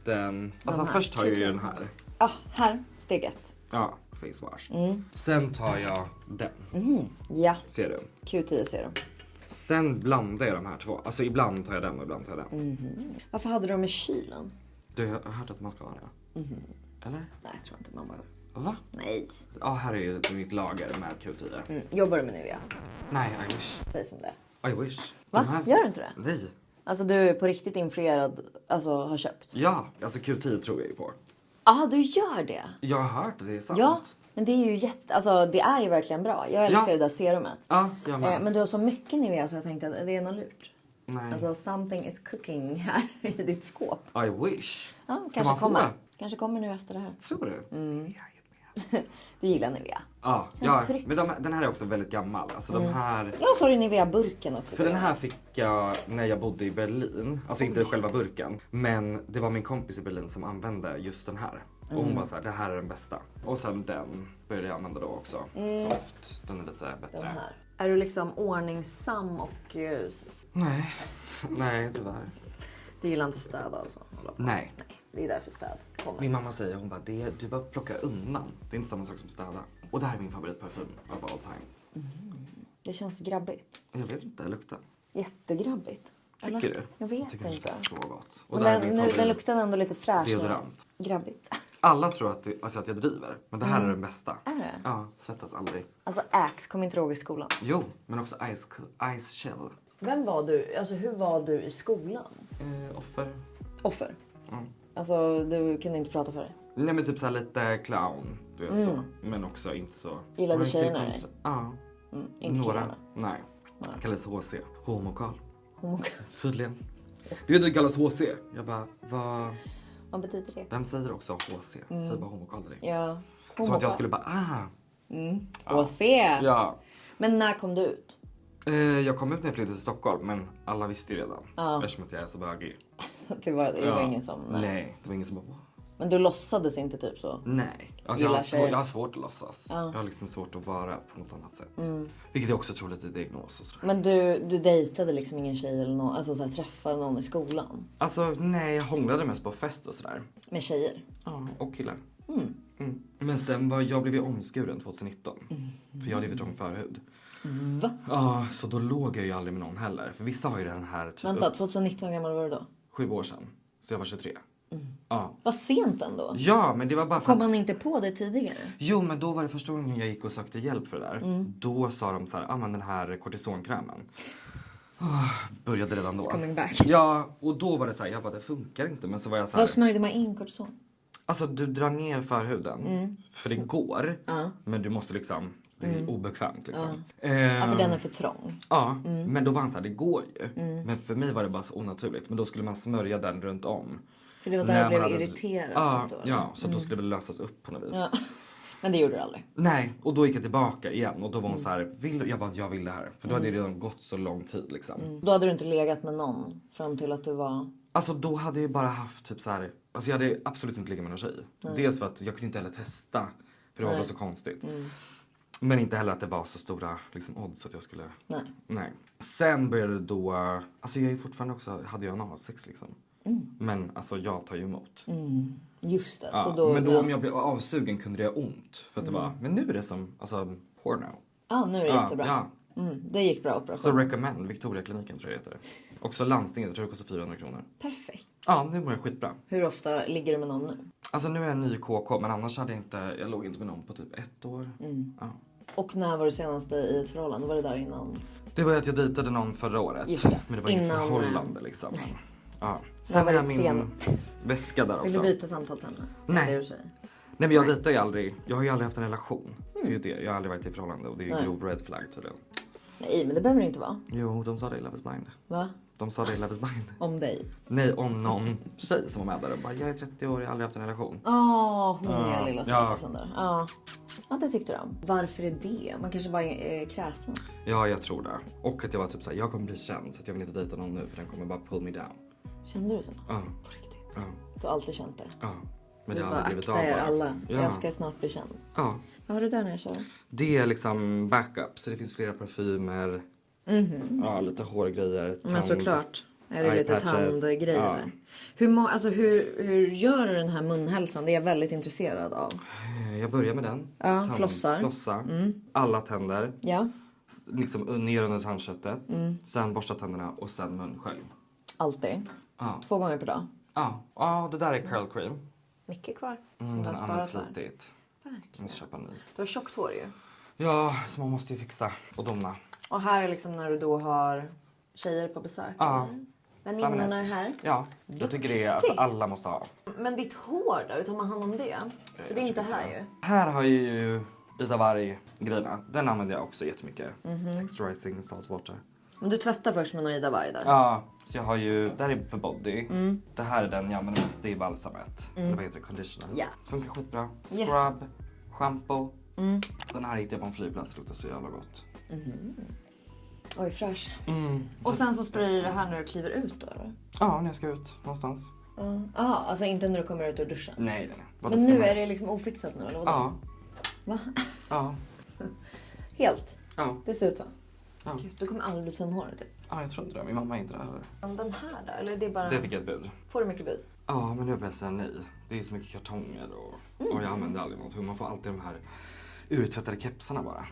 den. Alltså här, först tar jag ju Q10. den här. Ja, här. Steg 1. Ja, face wash. Sen tar jag den. Ja, Ser du? Q10 ser du. Sen blandar jag de här två. Alltså ibland tar jag den och ibland tar jag den. Varför hade du dem i kylen? Du har hört att man ska ha det? Eller? Nej, jag tror inte man behöver. Va? Nej. Ja, här är ju mitt lager med Q10. Jobbar du med Nivea? Nej, I wish. Säg som det. I wish. Va? De här... Gör du inte det? Nej. Alltså du är på riktigt influerad, alltså har köpt? Ja, alltså Q10 tror jag ju på. Ja, du gör det? Jag har hört att det är sant. Ja, men det är ju alltså det är ju verkligen bra. Jag älskar Ja. det där serumet. Ja, jag med. Men du har så mycket Nivea så jag tänkte att det är något lurt. Nej. Alltså something is cooking här i ditt skåp. I wish. Ja, Kan kanske man få kommer. det? Kanske kommer nu efter det här. Tror du? Du gillar Nivea. Ja, Känns tryggt. men den här är också väldigt gammal. Alltså de här... Ja, så har du Nivea-burken också. För den här fick jag när jag bodde i Berlin. Alltså inte själva burken. Men det var min kompis i Berlin som använde just den här. Och hon var så här, det här är den bästa. Och sen den började jag använda då också. Soft. Den är lite bättre. Den här. Är du liksom ordningsam och... Nej. Nej, tyvärr. Du gillar inte städa och så? Hålla på. Nej. Nej, det är därför städ kommer. Min mamma säger, hon bara, du bara plocka undan. Det är inte samma sak som städa. Och det här är min favoritparfym of all times. Det känns grabbigt. Jag vet inte, det luktar. Jättegrabbigt. Tycker Eller? du? Jag vet tycker det inte. luktar så gott. Och Men det här är min den favorit. luktade ändå lite fräsch. Deodorant. Grabbigt. Alla tror att jag driver. Men det här är den bästa. Är det? Ja, svettas aldrig. Alltså Axe, kom inte ihåg i skolan. Jo, men också Ice Shell. Vem var du? Alltså hur var du i skolan? Offer. Offer? Mm. Alltså du kunde inte prata för dig? Nej men typ såhär lite clown. Du vet så. Men också inte så. Gillade Var en tjejerna kille dig? som- Ja. Inte Några. killarna? Nej. Kallades HC. Homokal. Homo- Tydligen. Du vet att det kallas HC? Jag bara, Vad betyder det? vem säger också HC? Säg bara homokal direkt. Ja. Som att jag skulle bara, Och se! Ja. Men när kom du ut? Jag kom ut när jag flyttade till Stockholm, men alla visste ju redan. Ja. Eftersom att jag är så bögig. Det var ingen som... Nej, det var ingen som bara, Men du låtsades inte typ så? nej. Alltså Gillar jag tjejer. har svårt att låtsas. Jag har liksom svårt att vara på något annat sätt. Vilket jag också tror lite är diagnos och sådär. Men du dejtade liksom ingen tjej eller någon, alltså så här, träffade någon i skolan? Alltså nej, jag hånglade mest på fest och sådär. Med tjejer? Ja, och killar. Men sen jag blev ju omskuren 2019. För jag hade ju för trång förhud. Va? Ja, så då låg jag ju aldrig med någon heller. För vissa har ju den här typ Vänta, 2019, hur gammal var du då? 7 år sedan. Så jag var 23. Ja. Vad sent ändå. Ja, men det var bara för Kom att... han inte på det tidigare? Jo, men då var det första gången jag gick och sökte hjälp för det där. Då sa de så här, men den här kortisonkrämen. Började redan då. Coming back. Ja, och då var det så här, jag bara, det funkar inte. Men så var jag så här, Vad smörjde man in kortison? alltså du drar ner förhuden. För det går. Ja. Men du måste liksom, det är obekvämt liksom. Ja, för den är för trång. Ja, men då var han så här, det går ju. Men för mig var det bara så onaturligt. Men då skulle man smörja den runt om. För det var När där man jag blev hade- irriterad. Ja, typ då. ja, så då skulle det väl lösas upp på något vis. Ja. Men det gjorde du aldrig? Nej, och då gick jag tillbaka igen och då var hon så här, vill du? Jag bara, jag vill det här. För då hade det redan gått så lång tid liksom. Då hade du inte legat med någon fram till att du var... Alltså då hade jag bara haft typ så här, alltså jag hade absolut inte legat med någon tjej. Dels för att jag kunde inte heller testa, för det var så konstigt. Men inte heller att det var så stora liksom, odds att jag skulle... Nej. Sen började det då, alltså jag är fortfarande också, hade jag analsex liksom. Men alltså jag tar ju emot. Just det. Ja, Så då, men då om jag blev avsugen kunde det göra ont. För att det var, men nu är det som, alltså porno. Ja, nu är det jättebra. Ja. Det gick bra operation. Så recommend, Victoriakliniken tror jag det heter. Också landstinget, jag tror det kostar 400 kronor. Perfekt. Ja, nu mår jag skitbra. Hur ofta ligger du med någon nu? Alltså nu är jag ny KK, men annars hade jag låg inte med någon på typ 1 år. Ja. Och när var du senast i ett förhållande? Var det där innan? Det var ju att jag dejtade någon förra året. Just det. Men det var inget Innan, förhållande liksom. nej. Ja. När Sen var har jag ditt min väska där Vill du också. byta samtalsämne? Nej. Det är det du säger. Nej men jag dejtar ju aldrig, jag har ju aldrig haft en relation. Det är ju det, jag har aldrig varit i förhållande och det är ju grov red flag tydligen. Nej, men det behöver det inte vara. Jo, de sa det i Love is blind. Va? De sa det i Love is blind. Om dig? Nej, om någon tjej som var med där och bara, jag är 30 år, jag har aldrig haft en relation. Hungriga lilla ja. sötisen där. Ja. Ja, det tyckte de. Varför är det? Man kanske bara är kräsen. Ja, jag tror det. Och att jag var typ såhär, jag kommer bli känd så att jag vill inte dejta någon nu för den kommer bara pull me down. Kände du så? Ja, På riktigt? ja, Du har alltid känt det? ja. Men Du det har bara aldrig blivit akta av er bara. alla. Ja. Jag ska snart bli känd. Ja. Vad har du där när jag kör? Det är liksom backup, så det finns flera parfymer. Ja, lite hårgrejer. Men såklart är det lite eyepatches. tandgrejer Ja. där. Hur gör du den här munhälsan? Det är jag väldigt intresserad av. Jag börjar med den. Ja, flossar. Flossa. Alla tänder. Ja, Liksom ner under tandköttet. Sen borsta tänderna och sen munskölj. alltid. Ja. 2 gånger per dag. Ja, det där är curl cream. Mycket kvar. Som Den du har används sparat här. flitigt. Jag måste köpa en ny. Du har tjockt hår ju. Ja, så man måste ju fixa och dona. Och här är liksom när du då har tjejer på besök. Ja. Väninnorna är här. Ja, jag tycker det är alltså alla måste ha. Men ditt hår då, hur tar man hand om det? För det är inte här ju. Här har jag ju Ida Varg-grejerna. Den använder jag också jättemycket. Texturizing salt water. Men du tvättar först med någon Ida Varg där. Ja, så jag har ju, det här är för body. Det här är den jag använder mest, det är balsamet. Eller vad heter det? Conditioner. Ja. Funkar skitbra. Ja. Scrub, shampoo. Den här hittade jag på en flygplats, luktar så jävla gott. Oj, fräsch. Och sen så sprayar du det här när du kliver ut då eller? Ja, när jag ska ut någonstans. Ja, alltså inte när du kommer ut ur duschen. Nej. Vadå, Men ska nu man- är det liksom ofixat nu eller vadå? Ja. Va? Ja. Helt? Ja. Det ser ut så? Ja. Gud, du kommer aldrig bli finhårig typ. Ja, jag tror inte det. Min mamma är inte det heller. Den här då? Eller det är bara... Det fick jag ett bud. Får du mycket bud? Ja, men nu börjar jag säga nej. Det är så mycket kartonger och jag använder aldrig någonting. Man får alltid de här urtvättade kepsarna bara.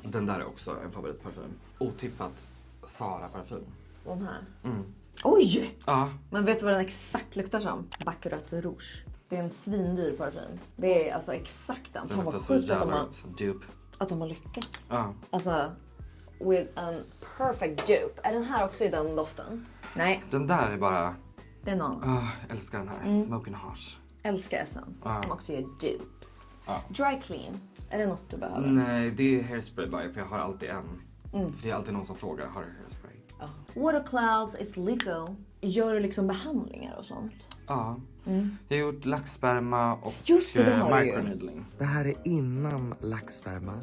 Den där är också en favoritparfym. Otippat Zara-parfym. De här? Mm. Oj! Ja, Men vet du vad den exakt luktar som? Baccarat Rouge. Det är en svindyr parfym. Det är alltså exakt den. den Fan luktar vad så sjukt jävla gott. Dupe. att de har lyckats. Ja. Alltså, with a perfect dupe. Är den här också i den doften? Nej, Den där är bara... det är en annan. Jag älskar den här. Smoking Hot. Älskar Essence Ja. som också gör dupes. Ja. Dry clean. Är det något du behöver? Nej, det är hairspray bara för jag har alltid en. För det är alltid någon som frågar, har du hairspray? Ja. Water clouds, it's legal. Gör du liksom behandlingar och sånt? Ja. Jag har gjort laxsperma och Just det, det har du ju. microneedling. Det här är innan laxsperma.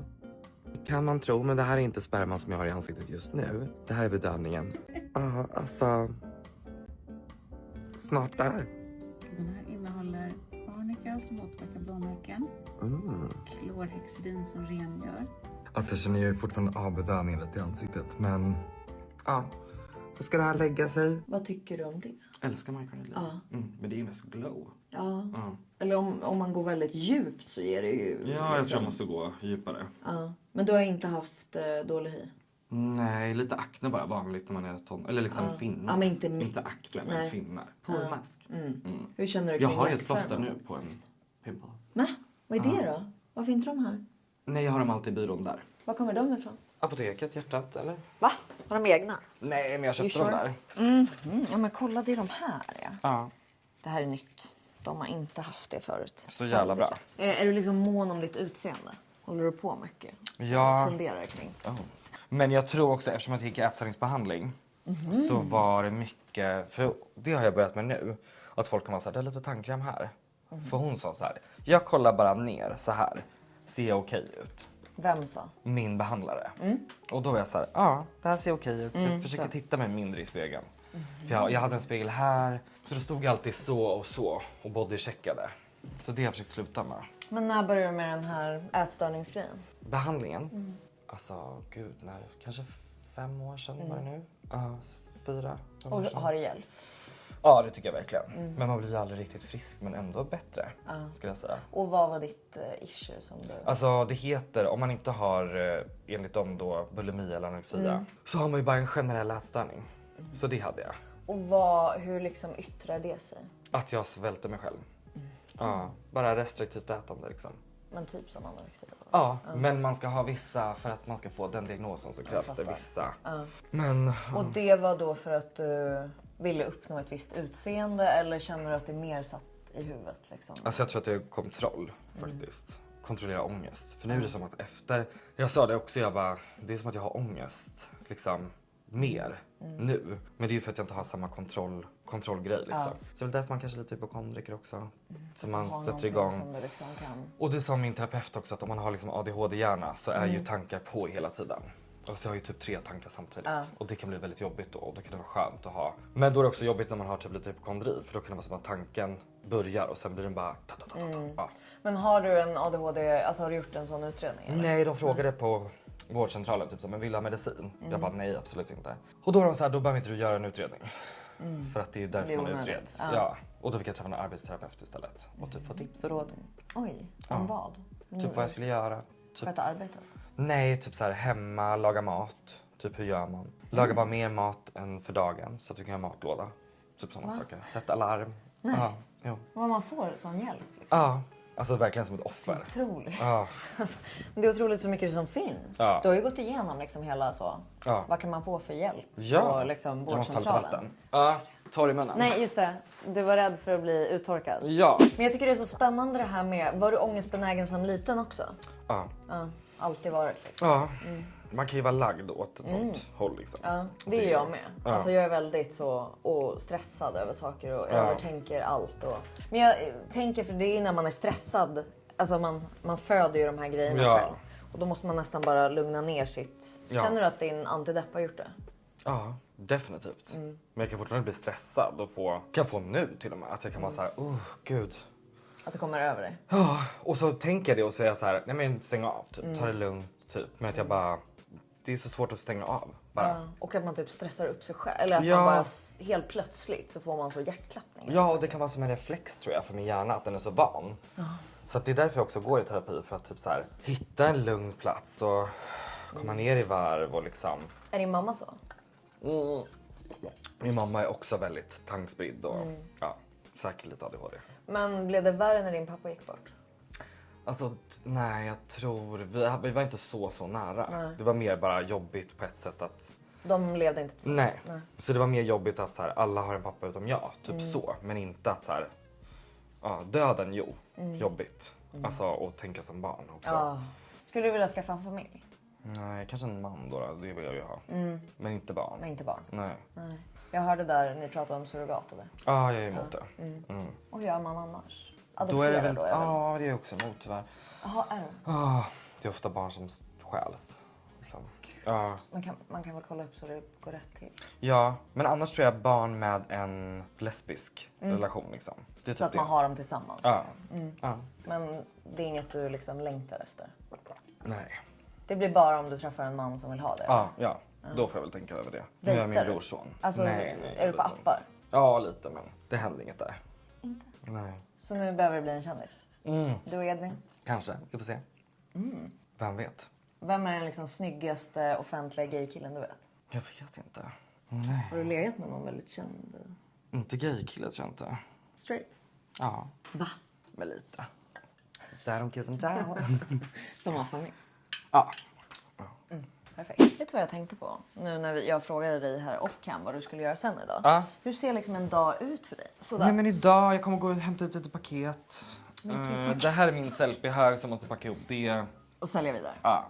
Kan man tro, men det här är inte sperman som jag har i ansiktet just nu. Det här är bedövningen. Ja, alltså... Snart där. Den här innehåller arnika som motverkar blåmärken, klorhexidin som rengör. Alltså jag känner ju fortfarande av bedövningen lite i ansiktet, men... Ja, så ska det här lägga sig. Vad tycker du om det? Älskar microneedling. Ja. Men det är ju mest glow. Ja. Ja. Eller om man går väldigt djupt så ger det ju... Ja, jag tror jag måste gå djupare. Ja. Men du har inte haft dålig hy? Nej, lite akne bara vanligt när man är eller liksom finnar. Ja, men inte inte akne, men Nej. finnar. Pormask. Hur känner du Jag kring har ju ett laxsperma? plåster nu på en pimple. Men, vad är det då? Varför inte de här? Nej, jag har dem alltid i byrån där. Var kommer de ifrån? Apoteket, hjärtat, eller? Va? Har de egna? Nej, men jag köpte dem där. Ja men kolla, det är de här ja. Ja, Det här är nytt. De har inte haft det förut. så jävla bra. Är du liksom mån om ditt utseende? Håller du på mycket? Ja. Funderar kring? Men jag tror också, eftersom jag gick ätstörningsbehandling så var det mycket, för det har jag börjat med nu, att folk kan vara såhär, det är lite tandkräm här. För hon sa så här, jag kollar bara ner så här, ser jag okej ut? Vem sa? Min behandlare. Och då var jag så här, ja, det här ser okej ut. Så jag försöker titta mig mindre i spegeln. För jag hade en spegel här, så det stod alltid så och bodycheckade. Så det har jag försökt sluta med. Men när började du med den här ätstörningsgrejen? Behandlingen? Alltså, gud, kanske 5 år sedan var det nu? Ja, 4. Och har det hjälpt? Ja, det tycker jag verkligen. Men man blir ju aldrig riktigt frisk, men ändå bättre, skulle jag säga. Och vad var ditt issue som du... Alltså det heter, om man inte har enligt dem då bulimi eller anorexia, så har man ju bara en generell ätstörning. Så det hade jag. Och hur liksom yttrar det sig? Att jag svälter mig själv. Ja, bara restriktivt ätande liksom. Men typ som anorexia? Ja, men man ska ha vissa, för att man ska få den diagnosen så krävs det vissa. Men Och det var då för att du ville uppnå ett visst utseende eller känner du att det är mer satt i huvudet liksom? alltså jag tror att det är kontroll faktiskt. Kontrollera ångest. För nu är det som att efter, jag sa det också, jag bara, det är som att jag har ångest liksom mer nu. Men det är ju för att jag inte har samma kontrollgrej liksom. Så det är därför man kanske är lite hypokondriker också. Så man Har sätter någonting igång. som du liksom kan... Och det sa min terapeut också, att om man har liksom ADHD-hjärna så är ju tankar på hela tiden. Och så har jag ju typ 3 tankar samtidigt. Och det kan bli väldigt jobbigt då, och då kan det vara skönt att ha. Men då är det också jobbigt när man har typ lite hypokondri, för då kan det vara som att tanken börjar och sen blir den bara... Ja. Men har du en ADHD, alltså har du gjort en sån utredning? Eller? Nej, de frågade på vårdcentralen typ så, men vill du ha medicin? Jag bara nej, absolut inte. Och då var de så här, då behöver inte du göra en utredning. För att det är därför Det är man onödigt. utreds. Ja. Ja. Och då fick jag träffa en arbetsterapeut istället och typ få tips och råd. Oj, om vad? Typ vad jag skulle göra. Typ, Sköta arbetet? nej, typ så här hemma, laga mat. Typ hur gör man? Laga bara mer mat än för dagen så att du kan ha matlåda. Typ sådana saker. Sätt alarm. Ja, jo. Vad man får sån hjälp liksom? Ja, Alltså verkligen som ett offer. Otroligt. Ja. Det är otroligt så mycket som finns. Ja. Du har ju gått igenom liksom hela så. Ja. Vad kan man få för hjälp? Ja, på liksom jag måste ta lite vårdcentralen? vatten. Ja, torr i munnen. Nej, just det. Du var rädd för att bli uttorkad. Ja. Men jag tycker det är så spännande det här med... Var du ångestbenägen som liten också? Ja. Ja, alltid varit liksom. Ja. Man kan ju vara lagd åt ett sånt håll liksom. Ja, det är jag med. Ja. Alltså jag är väldigt så och stressad över saker och övertänker allt. Men jag tänker, för det är när man är stressad, alltså man föder ju de här grejerna Ja. själv. Och då måste man nästan bara lugna ner sitt... Ja. Känner du att din antidepp har gjort det? Ja, definitivt. Men jag kan fortfarande bli stressad och kan få nu till och med. Att jag kan vara så här, gud. Att det kommer över dig? Ja, och så tänker jag det och så är jag så här, nej men stäng av typ. Ta det lugnt typ. Men att jag bara, det är så svårt att stänga av. Bara. Ja. Och att man typ stressar upp sig själv. Eller att Ja. man bara helt plötsligt så får man så hjärtklappning. Ja, och det kan vara som en reflex tror jag för min hjärna att den är så van. Så att det är därför jag också går i terapi, för att typ så här, hitta en lugn plats och komma ner i varv och liksom. Är din mamma så? Min mamma är också väldigt tankspridd och ja, säkert lite ADHD. Men blev det värre när din pappa gick bort? Alltså nej, jag tror vi var inte så nära. Nej. Det var mer bara jobbigt på ett sätt att De levde inte tillsammans? nej. Så det var mer jobbigt att så här, alla har en pappa utom jag, typ så, men inte att så här, ja, döden jobbigt. Alltså att tänka som barn också. Ja. Skulle du vilja skaffa en familj? Nej, kanske en man då, det vill jag ju ha. Men inte barn. Men inte barn? Nej. Nej. Jag hörde där ni pratade om surrogat och det. Ja, jag är emot det. Och hur gör man annars? Då Adoptera är det väl, då? Eller? ja det är jag också emot tyvärr. Jaha, är det? Det är ofta barn som stjäls. Liksom. Ja. Man kan väl kolla upp så det går rätt till? Ja, men annars tror jag barn med en lesbisk relation liksom. Det är Så typ att man det. har dem tillsammans? Ja. Liksom. Ja. Men det är inget du liksom längtar efter? Nej. Det blir bara om du träffar en man som vill ha det? Ja, då får jag väl tänka över det. Nu är jag min Dejtar du? brorson. Alltså, Nej, är du på lite. appar? Ja, lite, men det händer inget där. Inte? Nej. Så nu behöver du bli en kändis? Du och Edvin? Kanske, vi får se. Vem vet? Vem är den liksom snyggaste offentliga gaykillen du vet? Jag vet inte. Nej. Har du legat med någon väldigt känd? Inte gaykille tror jag inte. Straight? Ja. Va? Men lite. Down kiss and down. Som har familj? Ja. Perfekt. Vet du vad jag tänkte på? Nu när jag frågade dig här off cam vad du skulle göra sen idag. Ja. Hur ser liksom en dag ut för dig? Sådär. Nej men idag, jag kommer gå och hämta ut lite paket. Det här är min selfie-hög som måste packa ihop det. Och sälja vidare. Ja.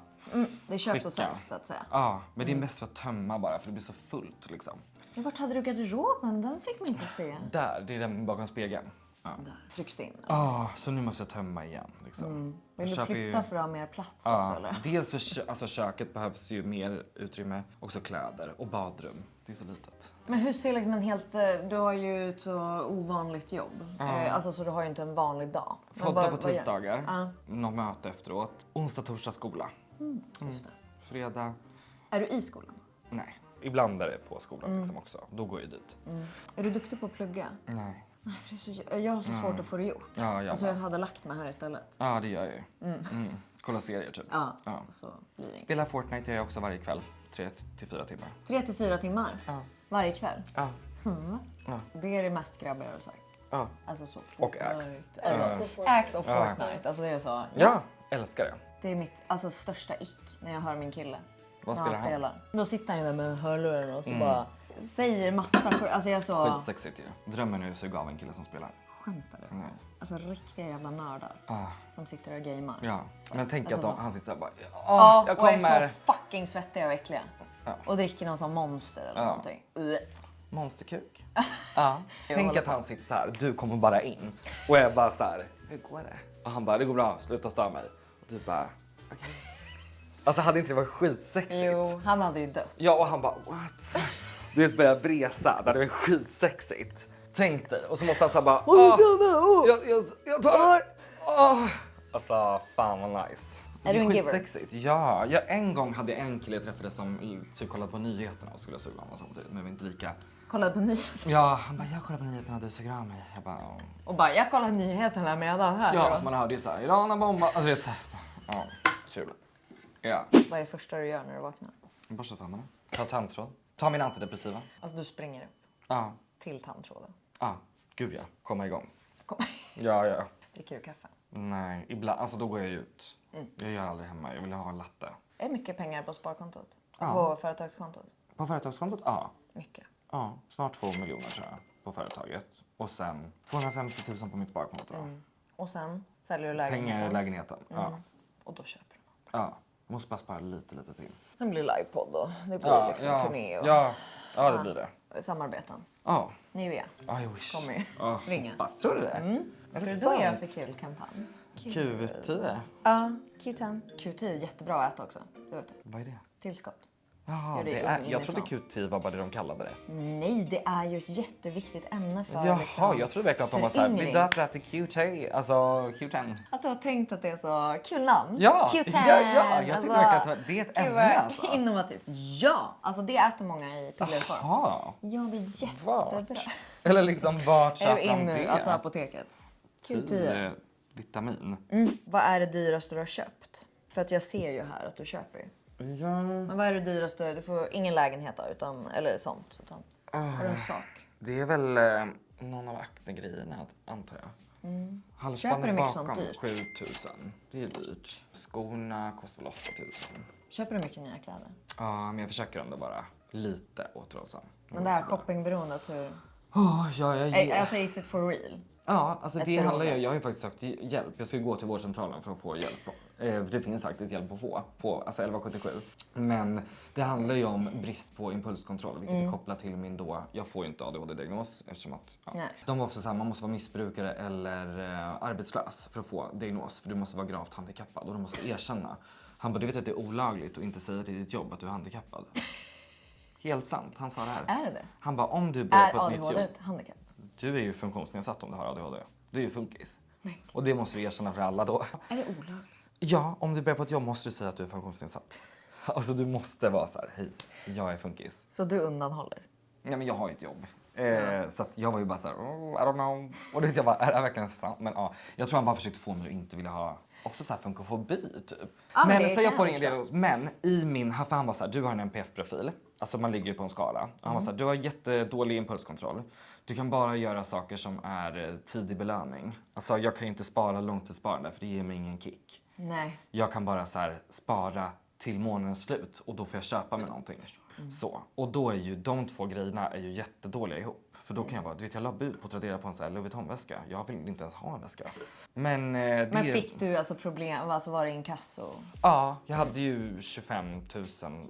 Det är köpt och Skicka. säljs så att säga. Ja, men det är mest för att tömma bara för det blir så fullt liksom. Men vart hade du garderoben? Den fick man inte se. Där, det är den bakom spegeln. Ja. Där. Trycks det in? Ja, så nu måste jag tömma igen liksom. Vill du köper flytta för att ha mer plats också Ja, eller? dels för alltså köket behövs ju mer utrymme, också kläder och badrum. Det är så litet. Men hur ser liksom en helt... Du har ju ett så ovanligt jobb. Alltså så du har ju inte en vanlig dag. Men Podda vad- på vad gör- tisdagar, Ja. något möte efteråt. Onsdag, torsdag skola. Just det. Fredag, Är du i skolan? nej. Ibland är det på skolan liksom också. Då går jag dit. Är du duktig på att plugga? Nej. Nej, för det är så, jag har så svårt att få det gjort. Ja, jag Alltså jag bara. hade lagt mig här istället. Ja, det gör jag ju. Kolla serier typ. Ja, Ja. så blir det inget. Spela Fortnite gör jag också varje kväll. 3-4 timmar. 3-4 timmar Ja. varje kväll. Ja. Ja. Det är det mest grabbiga jag har sagt. Ja. Alltså så Och Axe. Fortnite. Alltså, Axe och Ja. Fortnite. Alltså det är så. Ja, älskar det. Det är mitt alltså, största ick när jag hör min kille. Vad när han spelar han? spelar. Då sitter han ju där med hörlurarna och så bara säger massa skit. Alltså jag så... Skitsexigt ju. Drömmen är att suga av en kille som spelar. Skämtar du? Nej. Alltså riktiga jävla nördar Ah, som sitter och gamer. ja. Men tänk Alltså att så. han sitter där och bara Ja, jag och är kommer. så fucking svettiga och äckliga. Ja. Och dricker någon sån monster eller Ja. någonting. Monsterkuk. Ja. Tänk håller att han sitter så här, du kommer bara in. Och jag bara så här, hur går det? Och han bara, det går bra, sluta störa mig. Och du bara, okej. Alltså hade inte det varit skitsexigt? Jo, han hade ju dött. Ja, och han bara, what? Du vet, börjar bresa, det hade varit skitsexigt. Tänk dig. Och så måste han så här bara, jag tar. Alltså, fan vad nice. Är du en giver? Skitsexigt. Ja, en gång hade jag en kille jag träffade som typ kollade på nyheterna och skulle suga honom samtidigt. Men vi var inte lika. Kollade på nyheterna. Ja, han bara, jag kollar på nyheterna och du suger av mig. Jag bara, ja. Och bara, jag kollar nyheterna medan här. Ja, alltså man hörde ju såhär, Iran har bombat. Alltså vet såhär, ja, kul. Ja, Vad är det första du gör när du vaknar? borsta tänderna. Ta tandtråd. Ta min antidepressiva. Alltså du springer upp Ja, till tandtråden. ja, gud ja. Komma igång. Kom. Ja. Dricker du kaffe? Nej, ibland. Alltså då går jag ut. Jag gör aldrig hemma. Jag vill ha en latte. Är det mycket pengar på sparkontot? Ja. På företagskontot? På företagskontot? Ja. Mycket. Ja, snart 2 miljoner tror jag på företaget. Och sen 250 000 på mitt sparkonto. Och sen säljer du lägenheten? Pengar i lägenheten. Ja. Och då köper du något. Ja. Måste bara spara lite till. Det blir livepodd och det blir liksom turné och ja, det blir det. samarbeten. Ja. Nivea I wish. kommer ju Ja, ringa. hoppas. Tror du det? Vad ska du då göra för kul kampanj? Q10. Ja, Q10. Q10 är jättebra att äta också. Det vet du. Vad är det? Tillskott. Jaha, Gör det det är, inifrån. jag trodde Q10 var bara det de kallade det. Nej, det är ju ett jätteviktigt ämne för Jaha, liksom, jag trodde verkligen att de var såhär, vi föryngring. döper det till Q10, alltså Q10. Att du har tänkt att det är så kul namn. Ja, Q10. ja, jag tyckte verkligen att det är ett gud, ämne vad alltså. Innovativt. Ja, alltså det äter många i pillerform. Jaha, Ja, det är jättebra. vart? Eller liksom vart Är du köper in de nu, det? alltså apoteket? Q10. 10 vitamin. Vad är det dyraste du har köpt? För att jag ser ju här att du köper ju. Ja, Men vad är det dyraste? Du får ingen lägenhet då, utan, eller sånt. Utan, har du en sak? det är väl någon av aknegrejerna antar jag. Köper Halsbandet du mycket bakom sånt dyrt? 7000. Det är dyrt. Skorna kostar väl 8000. Köper du mycket nya kläder? Ja, men jag försöker ändå bara lite återhållsam. Men det här shoppingberoendet, hur... Alltså is it for real? Ja, alltså det handlar ju, beroende. jag har ju faktiskt sökt hjälp. Jag ska ju gå till vårdcentralen för att få hjälp. Det finns faktiskt hjälp att få på alltså 1177. Men det handlar ju om brist på impulskontroll, vilket är kopplat till min då, jag får ju inte ADHD-diagnos eftersom att Nej. de var också samma, man måste vara missbrukare eller arbetslös för att få diagnos. För du måste vara gravt handikappad och du måste erkänna. Han bara, du vet att det är olagligt att inte säga till ditt jobb att du är handikappad. Helt sant, han sa det här. Är det det? Han bara, om du börjar Är på ett nytt ADHD jobb. ett handikapp? Du är ju funktionsnedsatt om du har ADHD. Du är ju funkis. Nej. Och det måste du erkänna för alla då. Är det olagligt? Ja, om du börjar på ett jobb måste du säga att du är funktionsnedsatt. Alltså du måste vara så här, hej, jag är funkis. Så du undanhåller? Ja, men jag har ju ett jobb. Så att jag var ju bara så här, I don't know. Och det jag bara, är det verkligen sant? Men ja, jag tror han bara försökte få mig att inte vilja ha också så här funkofobi typ. Ja, men det så kan jag får jag ingen diagnos. Men i min, för han var så här, du har en NPF-profil. Alltså man ligger ju på en skala. Han var så här, du har jättedålig impulskontroll. Du kan bara göra saker som är tidig belöning. Alltså jag kan ju inte spara långtidssparande för det ger mig ingen kick. Nej. Jag kan bara så här, spara till månadens slut och då får jag köpa mig någonting. Så. Och då är ju de två grejerna är ju jättedåliga ihop. För då kan jag bara, du vet jag la bud på att Tradera på en sån här Louis Vuitton-väska. Jag vill inte ens ha en väska. Men det... Men fick du alltså problem, alltså var det inkasso? Ja, jag hade ju 25 000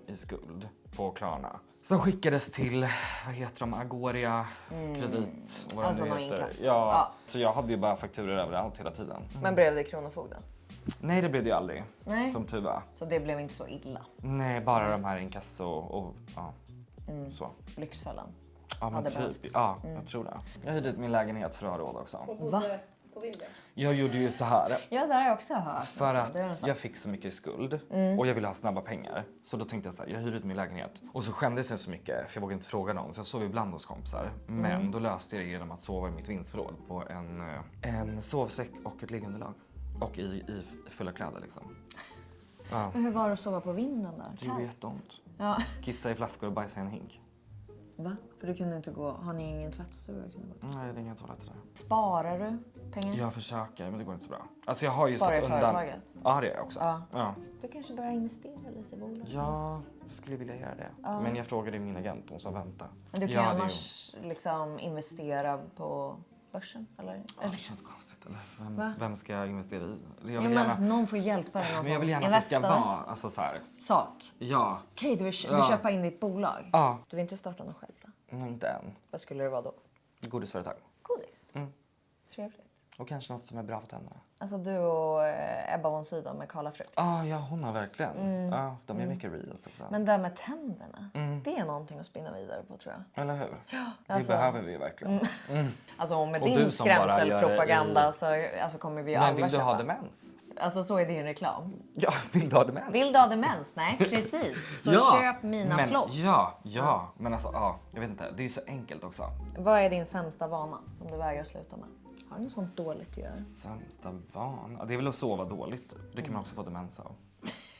i skuld på Klarna. Som skickades till, vad heter de, Agoria, Kredit, vad Alltså det någon heter. inkasso. Ja, Ja. så jag hade ju bara fakturor överallt hela tiden. Men blev det Kronofogden? Nej, det blev det ju aldrig. Nej. Som tur var. Så det blev inte så illa? Nej, bara de här inkasso och ja, så. Lyxfällan? Ja, men hade typ. behövts. Ja, jag tror det. Jag hyrde ut min lägenhet för att ha råd också. Och bodde på vinden. Jag gjorde ju så här. Ja, det har jag också hört. För Det är en att sak. jag fick så mycket i skuld och jag ville ha snabba pengar. Så då tänkte jag så här, jag hyr ut min lägenhet. Och så skämdes jag så mycket för jag vågade inte fråga någon. Så jag sov ibland hos kompisar. Men då löste jag det genom att sova i mitt vindsförråd på en sovsäck och ett liggunderlag. Och i fulla kläder liksom. Ja, Men hur var det att sova på vinden där? det gjorde Kallt? jätteont. Ja. Kissa i flaskor och bajsa i en hink. Va? För du kunde inte gå, har ni ingen tvättstuga? Du kunde gå. Nej, det är inga toaletter där. Sparar du pengar? Jag försöker, men det går inte så bra. Alltså jag har ju Sparar satt i undan... företaget? Ja, det gör jag också. Ja. Ja. Du kanske börjar investera lite i bolag? Ja, jag skulle vilja göra det. Men jag frågade min agent, hon sa vänta. Men du kan Ja, ju det är annars liksom investera på börsen, eller? Ja, det känns konstigt, eller? Va? Vem ska jag investera i? Eller Ja, jag vill gärna... men någon får hjälpa dig. Någon Men jag vill som gärna att det ska investor. vara, alltså så här. Sak. Ja. Okej, du vill Ja. köpa in ditt bolag? Ja. Du vill inte starta något själv då? Inte än. Vad skulle det vara då? Godisföretag. Godis? Mm. Trevligt. Och kanske något som är bra för tänderna. Alltså du och Ebba von Sydow med Karla Frukt. Ja, hon har verkligen. Ja, de är mycket reels också. Men det här med tänderna, det är någonting att spinna vidare på tror jag. Eller hur? Det alltså- behöver vi verkligen. Alltså med Och din du som bara gör det skrämselpropaganda så alltså, kommer vi ju Men alla vill du köpa. ha demens? Alltså så är det ju en reklam. Ja, vill du ha demens? Vill du ha demens? Nej, precis. Så köp mina men, floss. Ja. Men alltså, jag vet inte. Det är ju så enkelt också. Vad är din sämsta vana som du vägrar sluta med? Har du något sånt dåligt att göra? Sämsta vana? Det är väl att sova dåligt. Det kan man också få demens av.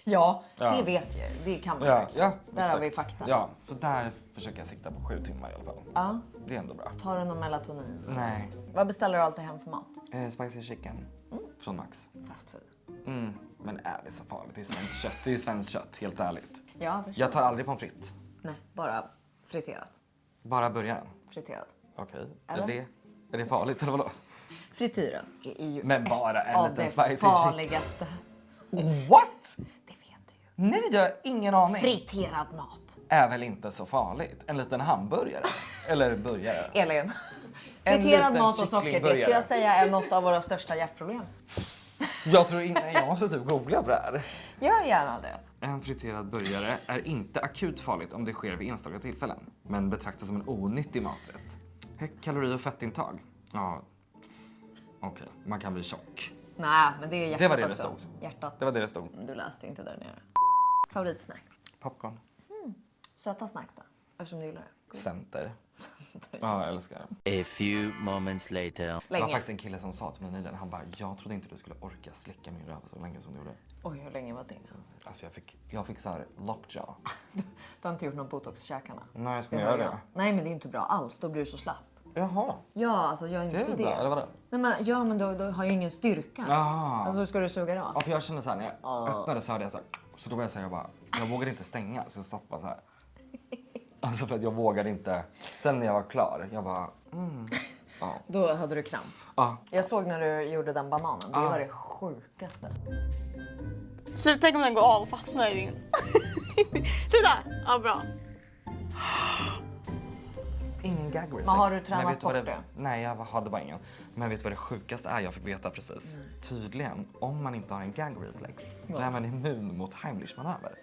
Ja, Ja. det vet jag. Det kan man Ja, verkligen. ja, Där har vi exakt. fakta. Ja, så där försöker jag sikta på 7 timmar i alla fall. Ja. Det är ändå bra. Tar du någon melatonin? Nej. Vad beställer du alltid hem för mat? Spicy chicken. från Max. Fast food. Men är det så farligt? Det är svenskt kött. Det är ju svenskt kött, helt ärligt. Ja, Jag tar aldrig pommes frites. Nej, bara friterat. Bara burgaren. Friterat. Okej. Eller? Är det farligt eller vadå? Frityren är ju Men bara en av liten det spicy farligaste. What? Det vet du ju. Nej, jag har ingen aning. Friterad mat. Är väl inte så farligt? En liten hamburgare. Eller burgare. Elin. En Friterad liten mat och socker, det skulle kycklingburgare. jag säga är något av våra största hjärtproblem. Jag tror inte, jag måste typ googla på det här. Gör gärna det. En friterad burgare är inte akut farligt om det sker vid enstaka tillfällen, men betraktas som en onyttig maträtt. Högt kalori- och fettintag. Ja, okej. Man kan bli tjock. Nej, men det är hjärtat Det var det det också. stod. Hjärtat. Det var det det stod. Du läste inte där nere. Favoritsnacks? Popcorn. Söta snacks då? Eftersom du gillar det. Center. Ja, jag älskar det. A few moments later. Det var Länge. faktiskt en kille som sa till mig nyligen, han bara, jag trodde inte du skulle orka slicka min röv så länge som du gjorde. Oj, hur länge var det? Alltså jag fick så här lockjaw. Du har inte gjort någon botox i käkarna? Nej, jag ska Det göra hör det. jag. Nej, men det är inte bra alls. Då blir du så slapp. Jaha, Ja, alltså gör inte det är väl det. bra, eller vadå? Nej, men, ja, men då har ju ingen styrka. Jaha. Alltså hur ska du suga Ja, då? för jag kände så här, när jag öppnade så hörde jag så här, så då var jag så här, jag vågade inte stänga så jag satt bara så här. Alltså för att jag vågade inte. Sen när jag var klar, jag bara, ja. Då hade du kramp. Ja. Jag såg när du gjorde den bananen. Det var det sjukaste. Så tänk om den går av och fastnar i din. Sluta! Ja, bra. Ingen gag reflex. Men har du tränat Men vet du vad bort det? Nej, jag hade bara ingen. Men vet du vad det sjukaste är? Jag fick veta precis. Tydligen, om man inte har en gag reflex, då är man immun mot Heimlich-manöver.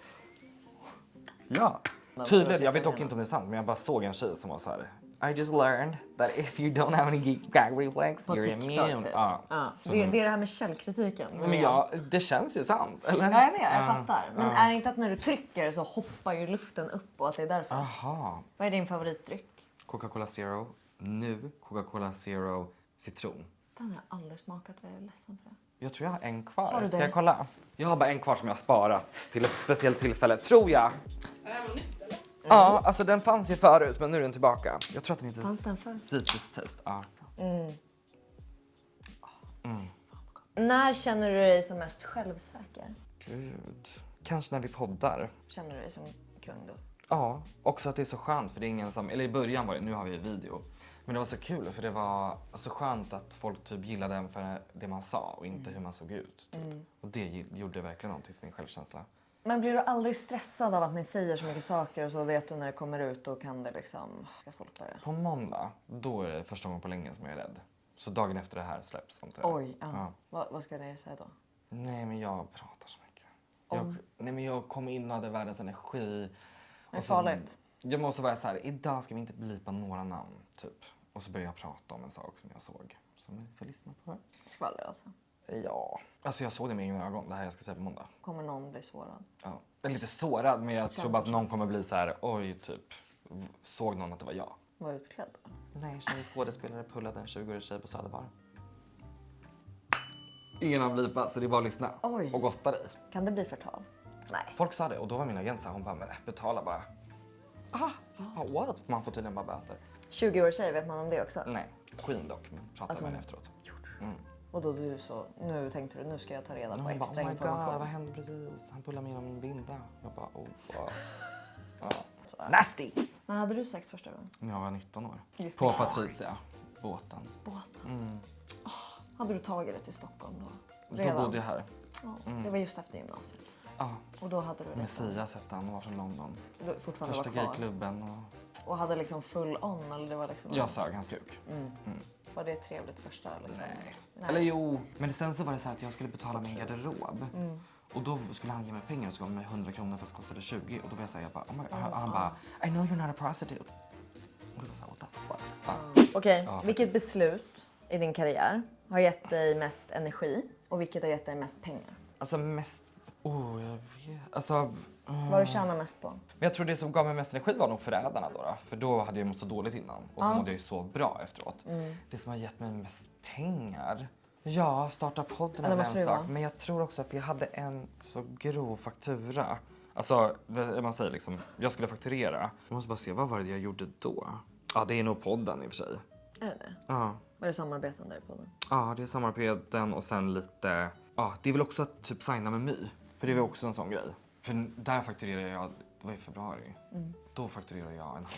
Ja, tydligen. Jag vet dock inte om det är sant, men jag bara såg en tjej som var så här. I just learned that if you don't have any gag reflex, På you're TikTok immune. typ. Ja. Ja. Så Det är det här med källkritiken. Men ja, det känns ju sant. Eller? Ja, jag vet, jag fattar. Men är det inte att när du trycker så hoppar ju luften upp och att det är därför? Aha. Vad är din favoritdryck? Coca-Cola Zero. Nu Coca-Cola Zero citron. Den har jag aldrig smakat, vad jag är ledsen för det. Jag tror jag har en kvar. Har du Ska det? jag kolla? Jag har bara en kvar som jag har sparat till ett speciellt tillfälle, tror jag. Ja, alltså den fanns ju förut men nu är den tillbaka. Jag tror att den inte Fanns den förut? citrus taste. Ja. När känner du dig som mest självsäker? Gud. Kanske när vi poddar. Känner du dig som kung då? Ja, också att det är så skönt för det är ingen som, eller i början var det, nu har vi ju video. Men det var så kul för det var så skönt att folk typ gillade en för det man sa och inte hur man såg ut. Typ. Och det gjorde verkligen någonting för min självkänsla. Men blir du aldrig stressad av att ni säger så mycket saker och så vet du när det kommer ut och kan det liksom... Ska folk börja? På måndag, då är det första gången på länge som jag är rädd. Så dagen efter det här släpps antar jag. Oj, ja. Vad ska det säga då? Nej men jag pratar så mycket. Jag kom in och hade världens energi. Det är farligt. Jag måste vara så här, idag ska vi inte blipa några namn typ. Och så börjar jag prata om en sak som jag såg. Som ni får lyssna på här. Skvaller alltså. Ja, alltså jag såg det med egna ögon, det här jag ska säga på måndag. Kommer någon bli sårad? Ja. Jag är lite sårad men jag tror bara att någon kommer bli så här, oj typ. Såg någon att det var jag? Var utklädd då? Nej, skådespelare pullade en 20-årig tjej på Söderbar. Ingen har blipat så det är bara att lyssna. Oj. Och gotta dig. Kan det bli förtal? Nej. Folk sa det och då var min agent så här, hon bara, men betala bara. What? Man får tydligen bara böter. 20-årig tjej, vet man om det också? Nej, Queen dock, men pratade Alltså, med henne efteråt. Och då du så, nu tänkte du, nu ska jag ta reda på Hon bara, extra oh my information. god, vad hände precis? Han pullade med genom min binda. Jag bara, oh wow. Ja. Nasty! När hade du sex första gången? När jag var 19 år. Just På det. Patricia, båten. Båten. Hade du tagit det till Stockholm då? Då bodde jag här. Ja, det var just efter gymnasiet. Ja, Och då hade du det. Messias hette han, var från London. Du fortfarande Första var kvar. gayklubben Och hade liksom full on eller det var liksom... och jag sög hans kuk. Var det trevligt första liksom? Nej. Eller jo, men sen så var det så här att jag skulle betala min garderob. Och då skulle han ge mig pengar och så gav han mig 100 kronor fast det kostade 20. Och då var jag såhär, jag bara, oh my God. Han bara, I know you're not a prostitute. Och det var såhär, what the fuck. Ja. Okej, Ja, vilket beslut i din karriär har gett dig mest energi och vilket har gett dig mest pengar? Alltså mest, jag vet. Alltså, Vad har du tjänat mest på? men jag tror det som gav mig mest energi var nog Förrädarna då. För då hade jag mått så dåligt innan. Och så mådde jag ju så bra efteråt. Det som har gett mig mest pengar. Ja, starta podden Ja, det är måste en det sak. vara. Men jag tror också att jag hade en så grov faktura. Alltså, man säger liksom, jag skulle fakturera. Jag måste bara se, vad var det jag gjorde då? Ja, det är nog podden i och för sig. Är det det? Ja. Var det samarbeten där i podden? Ja, det är samarbeten och sen lite... Ja, det är väl också att typ signa med My. För det är väl också en sån grej. För där fakturerar jag, det var i februari. Då fakturerar jag 500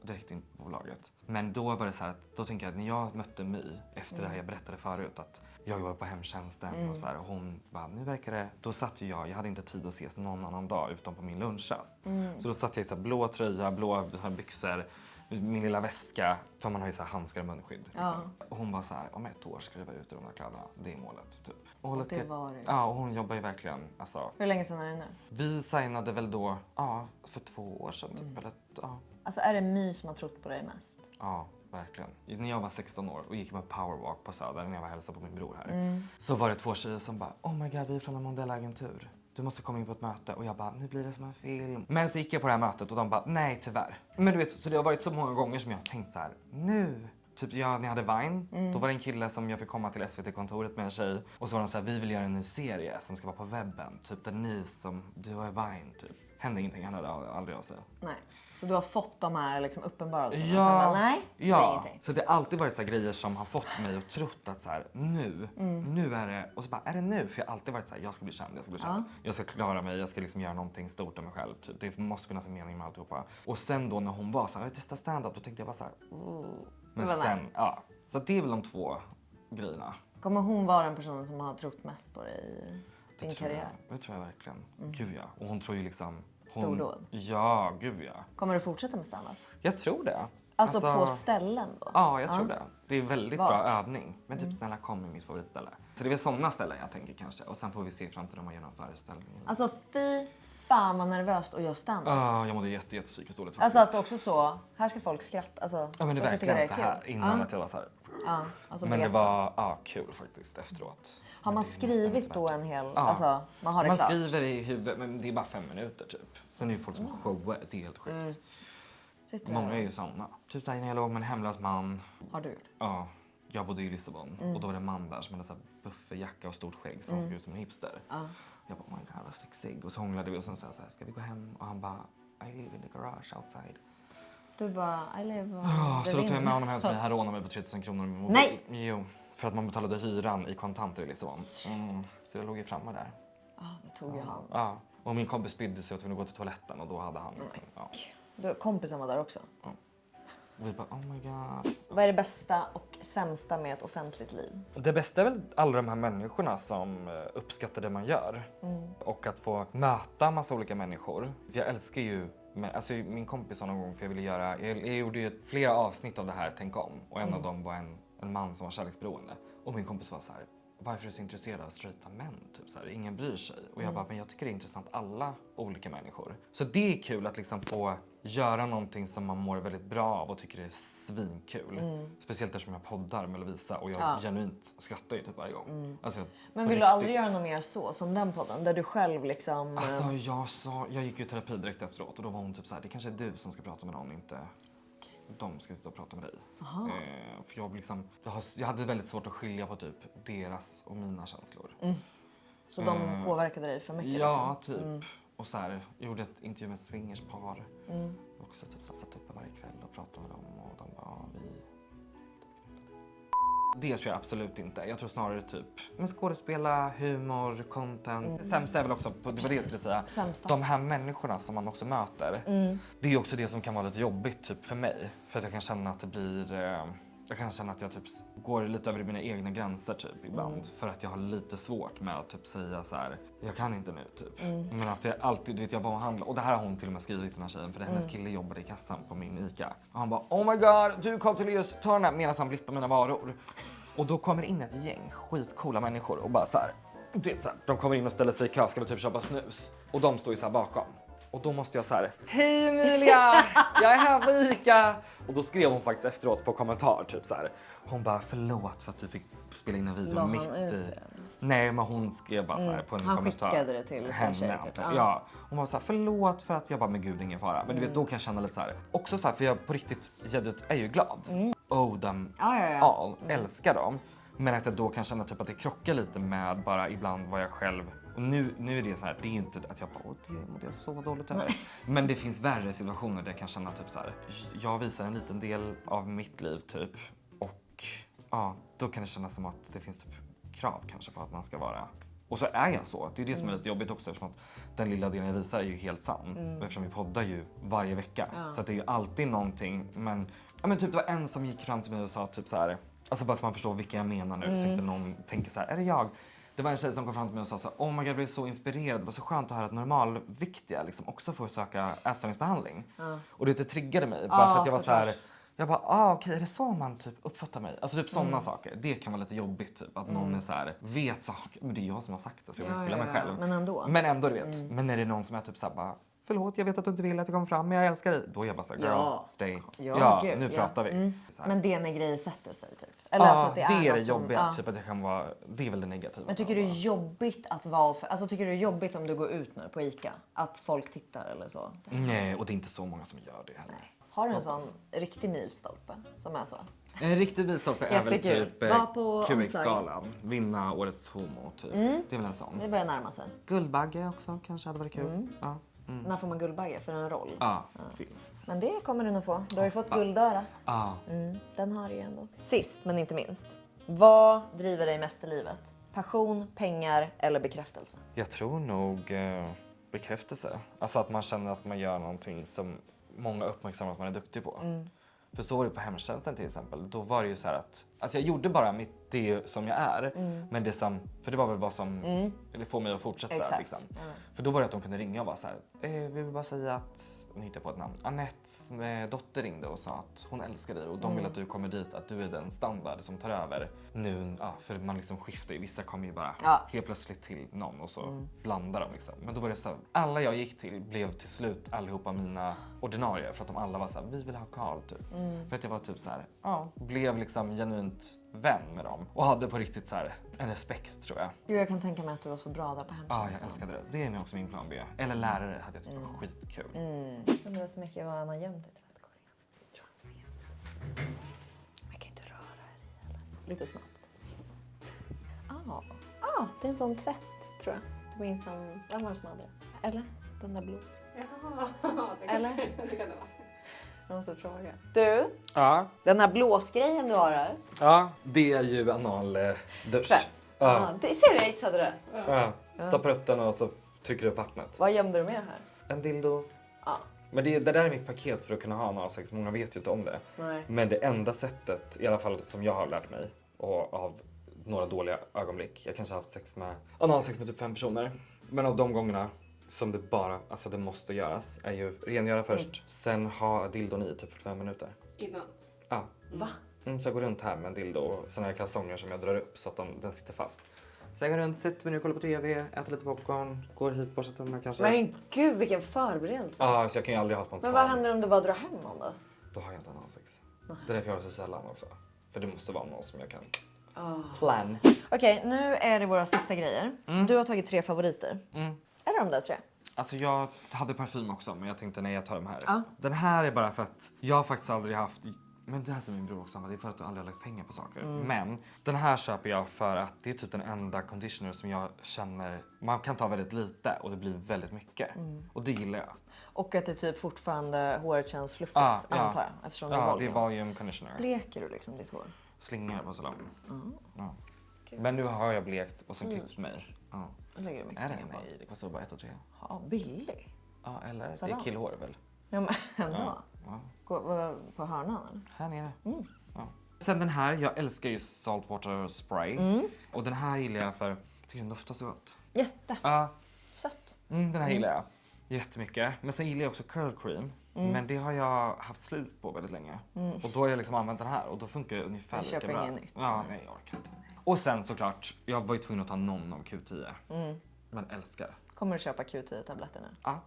000 direkt in på bolaget. Men då var det så här att, då tänker jag att när jag mötte My efter det här jag berättade förut att jag jobbade på hemtjänsten och så här, och hon bara, nu verkar det, då satt ju jag hade inte tid att ses någon annan dag utom på min lunchrast. Så då satt jag i så här blå tröja, blå byxor, min lilla väska, för man har ju så här handskar och munskydd. Liksom. Och hon bara så här, om 1 år ska det vara ute i de här kläderna, det är målet typ. Och det var det. Ja, och hon jobbar ju verkligen, alltså. Hur länge sedan är det nu? Vi signade väl då, för 2 år sedan typ, eller ja. Alltså är det My som har trott på dig mest? Ja, verkligen. När jag var 16 år och gick med powerwalk på Söder när jag var hälsade på min bror här. Så var det 2 tjejer som bara, oh my god, vi är från en modellagentur. Du måste komma in på ett möte. Och jag bara, nu blir det som en film. Men så gick jag på det här mötet och de bara, nej tyvärr. Men du vet, så det har varit så många gånger som jag har tänkt så här, nu. Typ när jag hade Vine, då var det en kille som jag fick komma till SVT-kontoret med en tjej. Och så var de så här, vi vill göra en ny serie som ska vara på webben. Typ där ni som, du har Vine typ. Hände ingenting, han hörde aldrig av sig. Nej. Så du har fått de här liksom uppenbarelserna? Ja, Bara, nej, det är ingenting. Så det har alltid varit så här grejer som har fått mig att trott att så här, nu är det, och så bara, är det nu? För jag har alltid varit så här, jag ska bli känd, jag ska klara mig, jag ska liksom göra någonting stort av mig själv. Typ. Det måste finnas en mening med alltihopa. Och sen då när hon var så här, jag testar stand-up, då tänkte jag bara så här, Men sen, ja. Så det är väl de 2 grejerna. Kommer hon vara den personen som har trott mest på dig i din karriär? Det tror jag verkligen. Gud ja. Och hon tror ju liksom... Stordåd? Ja, gud ja. Kommer du fortsätta med stand-up? Jag tror det. Alltså på ställen då? Ja, jag tror det. Det är väldigt bra övning. Men typ snälla kom är mitt favoritställe. Så det är väl sådana ställen jag tänker kanske. Och sen får vi se fram till om man gör någon föreställning. Alltså fy fan vad nervöst att göra stand-up. Jag mådde psykiskt dåligt Alltså att också så, här ska folk skratta. Alltså, ja men det är verkligen så här innan att jag var så här. Ja, alltså men det var kul faktiskt efteråt. Har man skrivit då en hel, alltså man har det man klart? skriver i huvudet men det är bara 5 minuter typ. Sen är det ju folk som showar, det är helt sjukt. Många är ju såna. Typ såhär när jag låg med en hemlös man. Har du gjort? Ja, jag bodde i Lissabon och då var det en man där som hade så här bufferjacka och stort skägg som såg ut som en hipster. Jag bara, oh my god vad sexig. Och så hånglade vi och sen sa jag såhär, ska vi gå hem? Och han bara, I live in the garage outside. Du bara, I live on så då tog jag med honom hem till mig, han rånade mig på 3000 kronor med mobil. Nej! Jo, för att man betalade hyran i kontanter i Lissabon. Så jag låg ju framme där. Ja, det tog ju han. Ja, och min kompis spydde så jag tvungen att gå till toaletten och då hade han liksom, Du, kompisen var där också? Ja. Och vi bara, oh my god. Vad är det bästa och sämsta med ett offentligt liv? Det bästa är väl alla de här människorna som uppskattar det man gör. Och att få möta massa olika människor. För jag älskar ju, alltså min kompis sa någon gång, för jag gjorde ju flera avsnitt av det här Tänk om. Och en av dem var en man som var kärleksberoende. Och min kompis var så här, varför är du så intresserad av straighta män? Typ så här, ingen bryr sig. Och jag bara, men jag tycker det är intressant alla olika människor. Så det är kul att liksom få göra någonting som man mår väldigt bra av och tycker det är svinkul. Speciellt eftersom jag poddar med Lovisa och jag genuint skrattar ju typ varje gång. Alltså, men vill du aldrig göra något mer så, som den podden? Där du själv liksom... Alltså jag gick ju i terapi direkt efteråt och då var hon typ så här, det kanske är du som ska prata med någon, inte de ska sitta och prata med dig. För jag hade väldigt svårt att skilja på typ deras och mina känslor. Så de påverkade dig för mycket? Ja, liksom. Typ. Och så här, jag gjorde ett intervju med ett swingerspar. Också typ så satt uppe varje kväll och pratade med dem och de bara, Det tror jag absolut inte. Jag tror snarare typ skådespela, humor, content. Sämsta är väl också, det var det jag skulle säga. Sämsta. De här människorna som man också möter. Det är också det som kan vara lite jobbigt typ för mig. För att jag kan känna att det blir... Jag kan känna att jag typ går lite över mina egna gränser typ ibland. För att jag har lite svårt med att typ säga så här, jag kan inte nu typ. Men att jag alltid, jag var och handlade. Och det här har hon till och med skrivit den här tjejen. För hennes kille jobbade i kassan på min ICA. Och han bara, oh my god, du Carl Tullius, ta den här medan han blippar mina varor. Och då kommer in ett gäng skitcoola människor och bara så här, du vet så här, de kommer in och ställer sig i kö, ska typ köpa snus. Och de står ju så här bakom. Och då måste jag så här, hej Emilia, jag är här på ICA. Och då skrev hon faktiskt efteråt på kommentar typ så här. Hon bara, förlåt för att du fick spela in en video mitt i. Nej, men hon skrev bara så här på en kommentar. Han skickade det till sin tjej typ. Ja, hon var så här, förlåt för att jag bara, med gud ingen fara. Men du vet, då kan jag känna lite så här. Också så här, för jag på riktigt är ju glad. Oh, them all, älskar dem. Men att jag då kan känna typ att det krockar lite med bara ibland vad jag själv. Och nu är det så här, det är ju inte att jag bara, det är så dåligt över. Men det finns värre situationer där jag kan känna typ så här, jag visar en liten del av mitt liv typ. Och ja, då kan det kännas som att det finns typ krav kanske på att man ska vara. Och så är jag så. Det är det som är lite jobbigt också eftersom att den lilla delen jag visar är ju helt sann. Eftersom vi poddar ju varje vecka. Så att det är ju alltid någonting. Men, ja, men typ det var en som gick fram till mig och sa typ så här. Alltså bara så man förstår vilka jag menar nu. Så inte någon tänker så här, är det jag? Det var en tjej som kom fram till mig och sa så här, oh my god, jag blev så inspirerad. Det var så skönt att höra att normalviktiga liksom också får söka ätstörningsbehandling. Och det triggade mig. Bara för att jag var så här. Jag bara, okej, är det så man typ uppfattar mig? Alltså typ sådana saker. Det kan vara lite jobbigt typ. Att någon är så här, vet saker. Men det är jag som har sagt det så jag vill skylla mig själv. Men ändå du vet. Men när det är någon som är typ så här bara, förlåt jag vet att du inte vill att jag kommer fram men jag älskar dig. Då är jag bara så här, girl, stay. Gud, nu pratar vi. Men det är när grejer sätter sig typ? Eller Ja, alltså att det är det något som- jobbiga. Typ att det kan vara, det är väl det negativa. Men tycker du det är jobbigt att vara alltså tycker du det är jobbigt om du går ut nu på ICA? Att folk tittar eller så? Nej, och det är inte så många som gör det heller. Har du en sån riktig milstolpe som är så? En riktig milstolpe är väl Jättekul. typ Var på QX-galan. Vinna årets homo typ. Det är väl en sån. Det börjar närma sig. Guldbagge också kanske hade varit kul. Ja. När får man Guldbagge? För en roll? Ja, film. Men det kommer du nog få. Du har ju fått Guldörat. Ja. Den har du ju ändå. Sist men inte minst. Vad driver dig mest i livet? Passion, pengar eller bekräftelse? Jag tror nog bekräftelse. Alltså att man känner att man gör någonting som många uppmärksammar att man är duktig på. För så var det på hemtjänsten till exempel. Då var det ju så här att, alltså jag gjorde bara det som jag är. Men det som, för det var väl vad som det får mig att fortsätta. Exakt. Liksom. För då var det att de kunde ringa och vara så här, vi vill bara säga att, nu hittar jag på ett namn, Anettes dotter ringde och sa att hon älskar dig och de vill att du kommer dit, att du är den standard som tar över nu. Ja, för man liksom skiftar ju, vissa kommer ju bara helt plötsligt till någon och så blandar de liksom. Men då var det så här, alla jag gick till blev till slut allihopa mina ordinarie för att de alla var så här, vi vill ha Karl typ. För att jag var typ så här, blev liksom genuint vän med dem och hade på riktigt så här en respekt tror jag. Jo, jag kan tänka mig att du var så bra där på hemtjänsten. Ja, jag älskade det. Det är nog också min plan B. Eller lärare hade jag tyckt var skitkul. Undrar så mycket vad han har gömt i tvättkorgen. Jag tror han ser. Jag kan inte röra här i eller. Lite snabbt. Det är en sån tvätt tror jag. Du minns som, vem var det som hade det? Eller? Den där blå. Jaha, det Eller? det kan det vara. Jag måste fråga. Du, Ja. den här blåsgrejen du har här. Ja, det är ju analdusch. Fett. Ja. Det ser du, jag gissade det. Ja. Stoppar upp den och så trycker du upp vattnet. Vad gömde du med här? En dildo. Ja. Men det där är mitt paket för att kunna ha analsex. Många vet ju inte om det. Nej. Men det enda sättet, i alla fall som jag har lärt mig och av några dåliga ögonblick. Jag kanske har haft analsex med typ 5 personer. Men av de gångerna som det bara, alltså det måste göras, är ju rengöra först. Sen ha dildon i typ 45 minuter. Innan. Ja. Va? Så jag går runt här med en dildo och såna här kalsonger som jag drar upp så att den sitter fast. Så jag går runt, sitter ner och kollar på TV, äter lite popcorn, går hit, borstar tänderna kanske. Men gud vilken förberedelse. Ja, så jag kan ju aldrig ha spontan. Men vad händer om du bara drar hem någon då? Då har jag inte analsex. Det är därför jag har det så sällan också. För det måste vara någon som jag kan plan. Okej, nu är det våra sista grejer. Du har tagit 3 favoriter. Är det de där 3? Alltså jag hade parfym också men jag tänkte nej jag tar de här. Ja. Den här är bara för att jag har faktiskt aldrig haft, men det här som min bror också har, det är för att du aldrig har lagt pengar på saker. Men den här köper jag för att det är typ den enda conditioner som jag känner, man kan ta väldigt lite och det blir väldigt mycket. Och det gillar jag. Och att det typ fortfarande håret känns fluffigt Ja, antar jag. Eftersom det är Ja, det är volume. volume conditioner. Bleker du liksom ditt hår? Slingar på salong. Ja. Men nu har jag blekt och sen klippt mig. Ja. Då lägger du mycket Är det? pengar på. Nej, det kostar bara 1 300. Ja, billig. Ja, eller det Salong. är killhår väl? Ja men ändå. Ja. På hörnan eller? Här nere. Ja. Sen den här, jag älskar ju saltwater spray. Och den här gillar jag för, jag tycker den doftar så gott. Jätte. Ja, Sött. den här gillar jag jättemycket. Men sen gillar jag också curl cream. Men det har jag haft slut på väldigt länge. Och då har jag liksom använt den här och då funkar det ungefär Jag lika köper bra. inget nytt. Ja, nej jag orkar inte. Och sen såklart, jag var ju tvungen att ta någon av Q10. Men älskar. Kommer du köpa Q10-tabletter nu? Ja,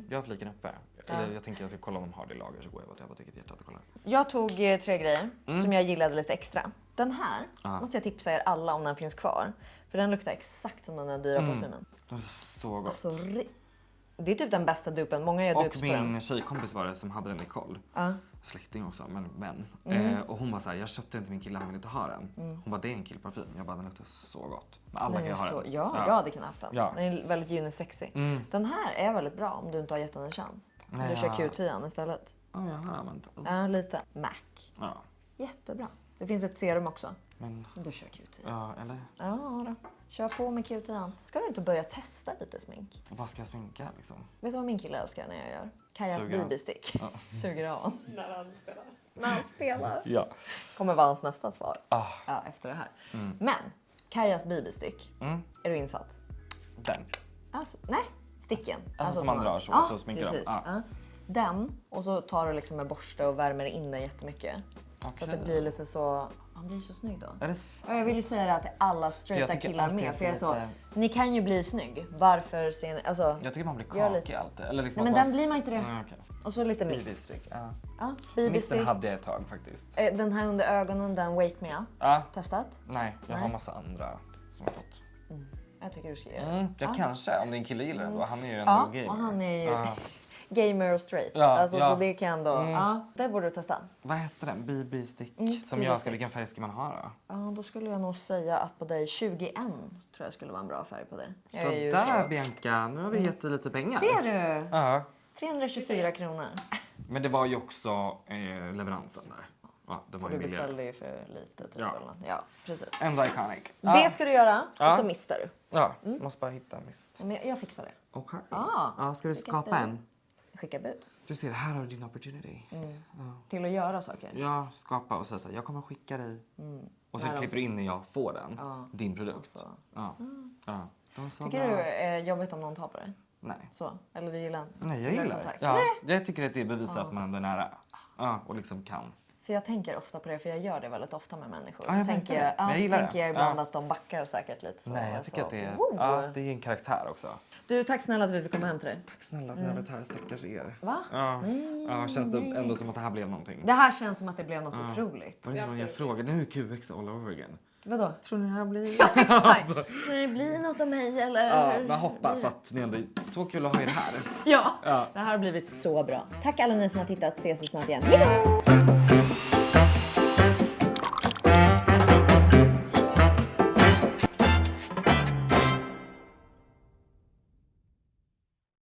jag har fliken uppe. Eller jag tänker jag ska kolla om de har det i lager så går jag till apoteket hjärtat och kollar. Jag tog 3 grejer som jag gillade lite extra. Den här måste jag tipsa er alla om den finns kvar. För den luktar exakt som den där dyra parfymen. Det var så gott. Alltså, det är typ den bästa dupen. Många gör dupes Och på den. min tjejkompis var det som hade den, Nicole. Släkting också, men vän. Och hon var så här, jag köpte den till min kille, han ville inte ha den. Hon bara, det är en killparfym. Jag bara, den luktar så gott. Men alla Den kan är ju ha så, den. ja, jag hade kunnat haft den. Ja. Den är väldigt unisexig. Den här är väldigt bra om du inte har gett den en chans. Om Nej, du kör ja. Q10 istället. Ja, jag har använt den. Ja, lite. MAC. Ja. Jättebra. Det finns ett serum också. Men, Då kör QT. ja, eller? Ja då. Kör på med QT. Ska du inte börja testa lite smink? Vad ska jag sminka liksom? Vet du vad min kille älskar när jag gör? Kajas Suger av. BB-stick. Suger av. När han spelar. När han spelar. Ja. Kommer vara hans nästa svar. Ah. Ja, efter det här. Men, Kajas BB-stick. Mm. Är du insatt? Den. Alltså, nej, sticken. Alltså som man drar så, så sminkar de. precis. Ja. Ja. Den, och så tar du liksom en borste och värmer in den jättemycket. Så att det blir lite så... Han blir så snygg då. Är det Och jag vill ju säga det här till alla Jag straighta tycker killar alltid med. att För jag är så, lite- ni kan ju bli snygg. Varför ser ni... Alltså, Jag tycker man blir Gör kakig lite. alltid. Eller liksom Nej, att men den blir man inte det. Nej, okej. och så lite mist. BB-stick. Ja. Ja, Misten BB-stick. hade jag ett tag faktiskt. Den här under ögonen, den Wake Me Up. Ja. Testat? Nej, jag har Nej. massa andra som jag fått. Jag tycker du ska göra det. Ja, kanske. Om din kille gillar det då. Han är ju en Ja, gamer. och han är ju Ja. gamer och straight. Ja, alltså, ja. Så det kan ändå... Ja, det borde du testa. Vad heter den? BB-stick. Som BB-stick. jag ska... Vilken färg ska man ha då? Ja, då skulle jag nog säga att på dig 21 tror jag skulle vara en bra färg på dig. Jag är ju Sådär så- Bianca, nu har vi gett dig lite pengar. Ser du? Ja. 324 kronor. Men det var ju också leveransen där. Ja, det var Du ju billigare. beställde ju för lite typ. Ja. Eller något. Ja, precis. Ändå iconic. Det ska du göra Ja. och så mistar du. Ja, måste bara hitta mist. Men jag fixar det. Okej. Ah, Ja, ska du vilket skapa bud. en? Skicka bud. Du ser, här har du din opportunity. Till att göra saker. Ja, skapa och säga så här, jag kommer skicka dig. Och så Här har klipper du in när jag får den. Ja. Din produkt. Alltså. Ja. Ja. De är så Tycker bra. du det är jobbigt om någon tar på dig? Nej. Så? Eller du gillar Nej, jag gillar det. kontakt? Ja, jag tycker att det bevisar att man ändå är nära. Ja, och liksom kan. För jag tänker ofta på det, för jag gör det väldigt ofta med människor. Ja, jag tänker, märker det. Men jag gillar tänker det. jag ibland Ja. att de backar säkert lite så. Nej, jag tycker så. att det är, Wow. ja, det är en karaktär också. Du, tack snälla att vi fick komma hem till dig. Tack snälla att ni har varit här, stackars er. Va? Ja, ja, känns det ändå som att det här blev någonting? Det här känns som att det blev något otroligt. Var det någon jag frågade? Nu är QX all over again. Vadå? Tror ni det här blir... Exakt. Kan det bli något av mig eller? Ja, men hoppas att ni ändå... Så kul att ha er här. Ja, Ja. det här har blivit så bra. Tack alla ni som har tittat. Ses vi snart igen. Hej då!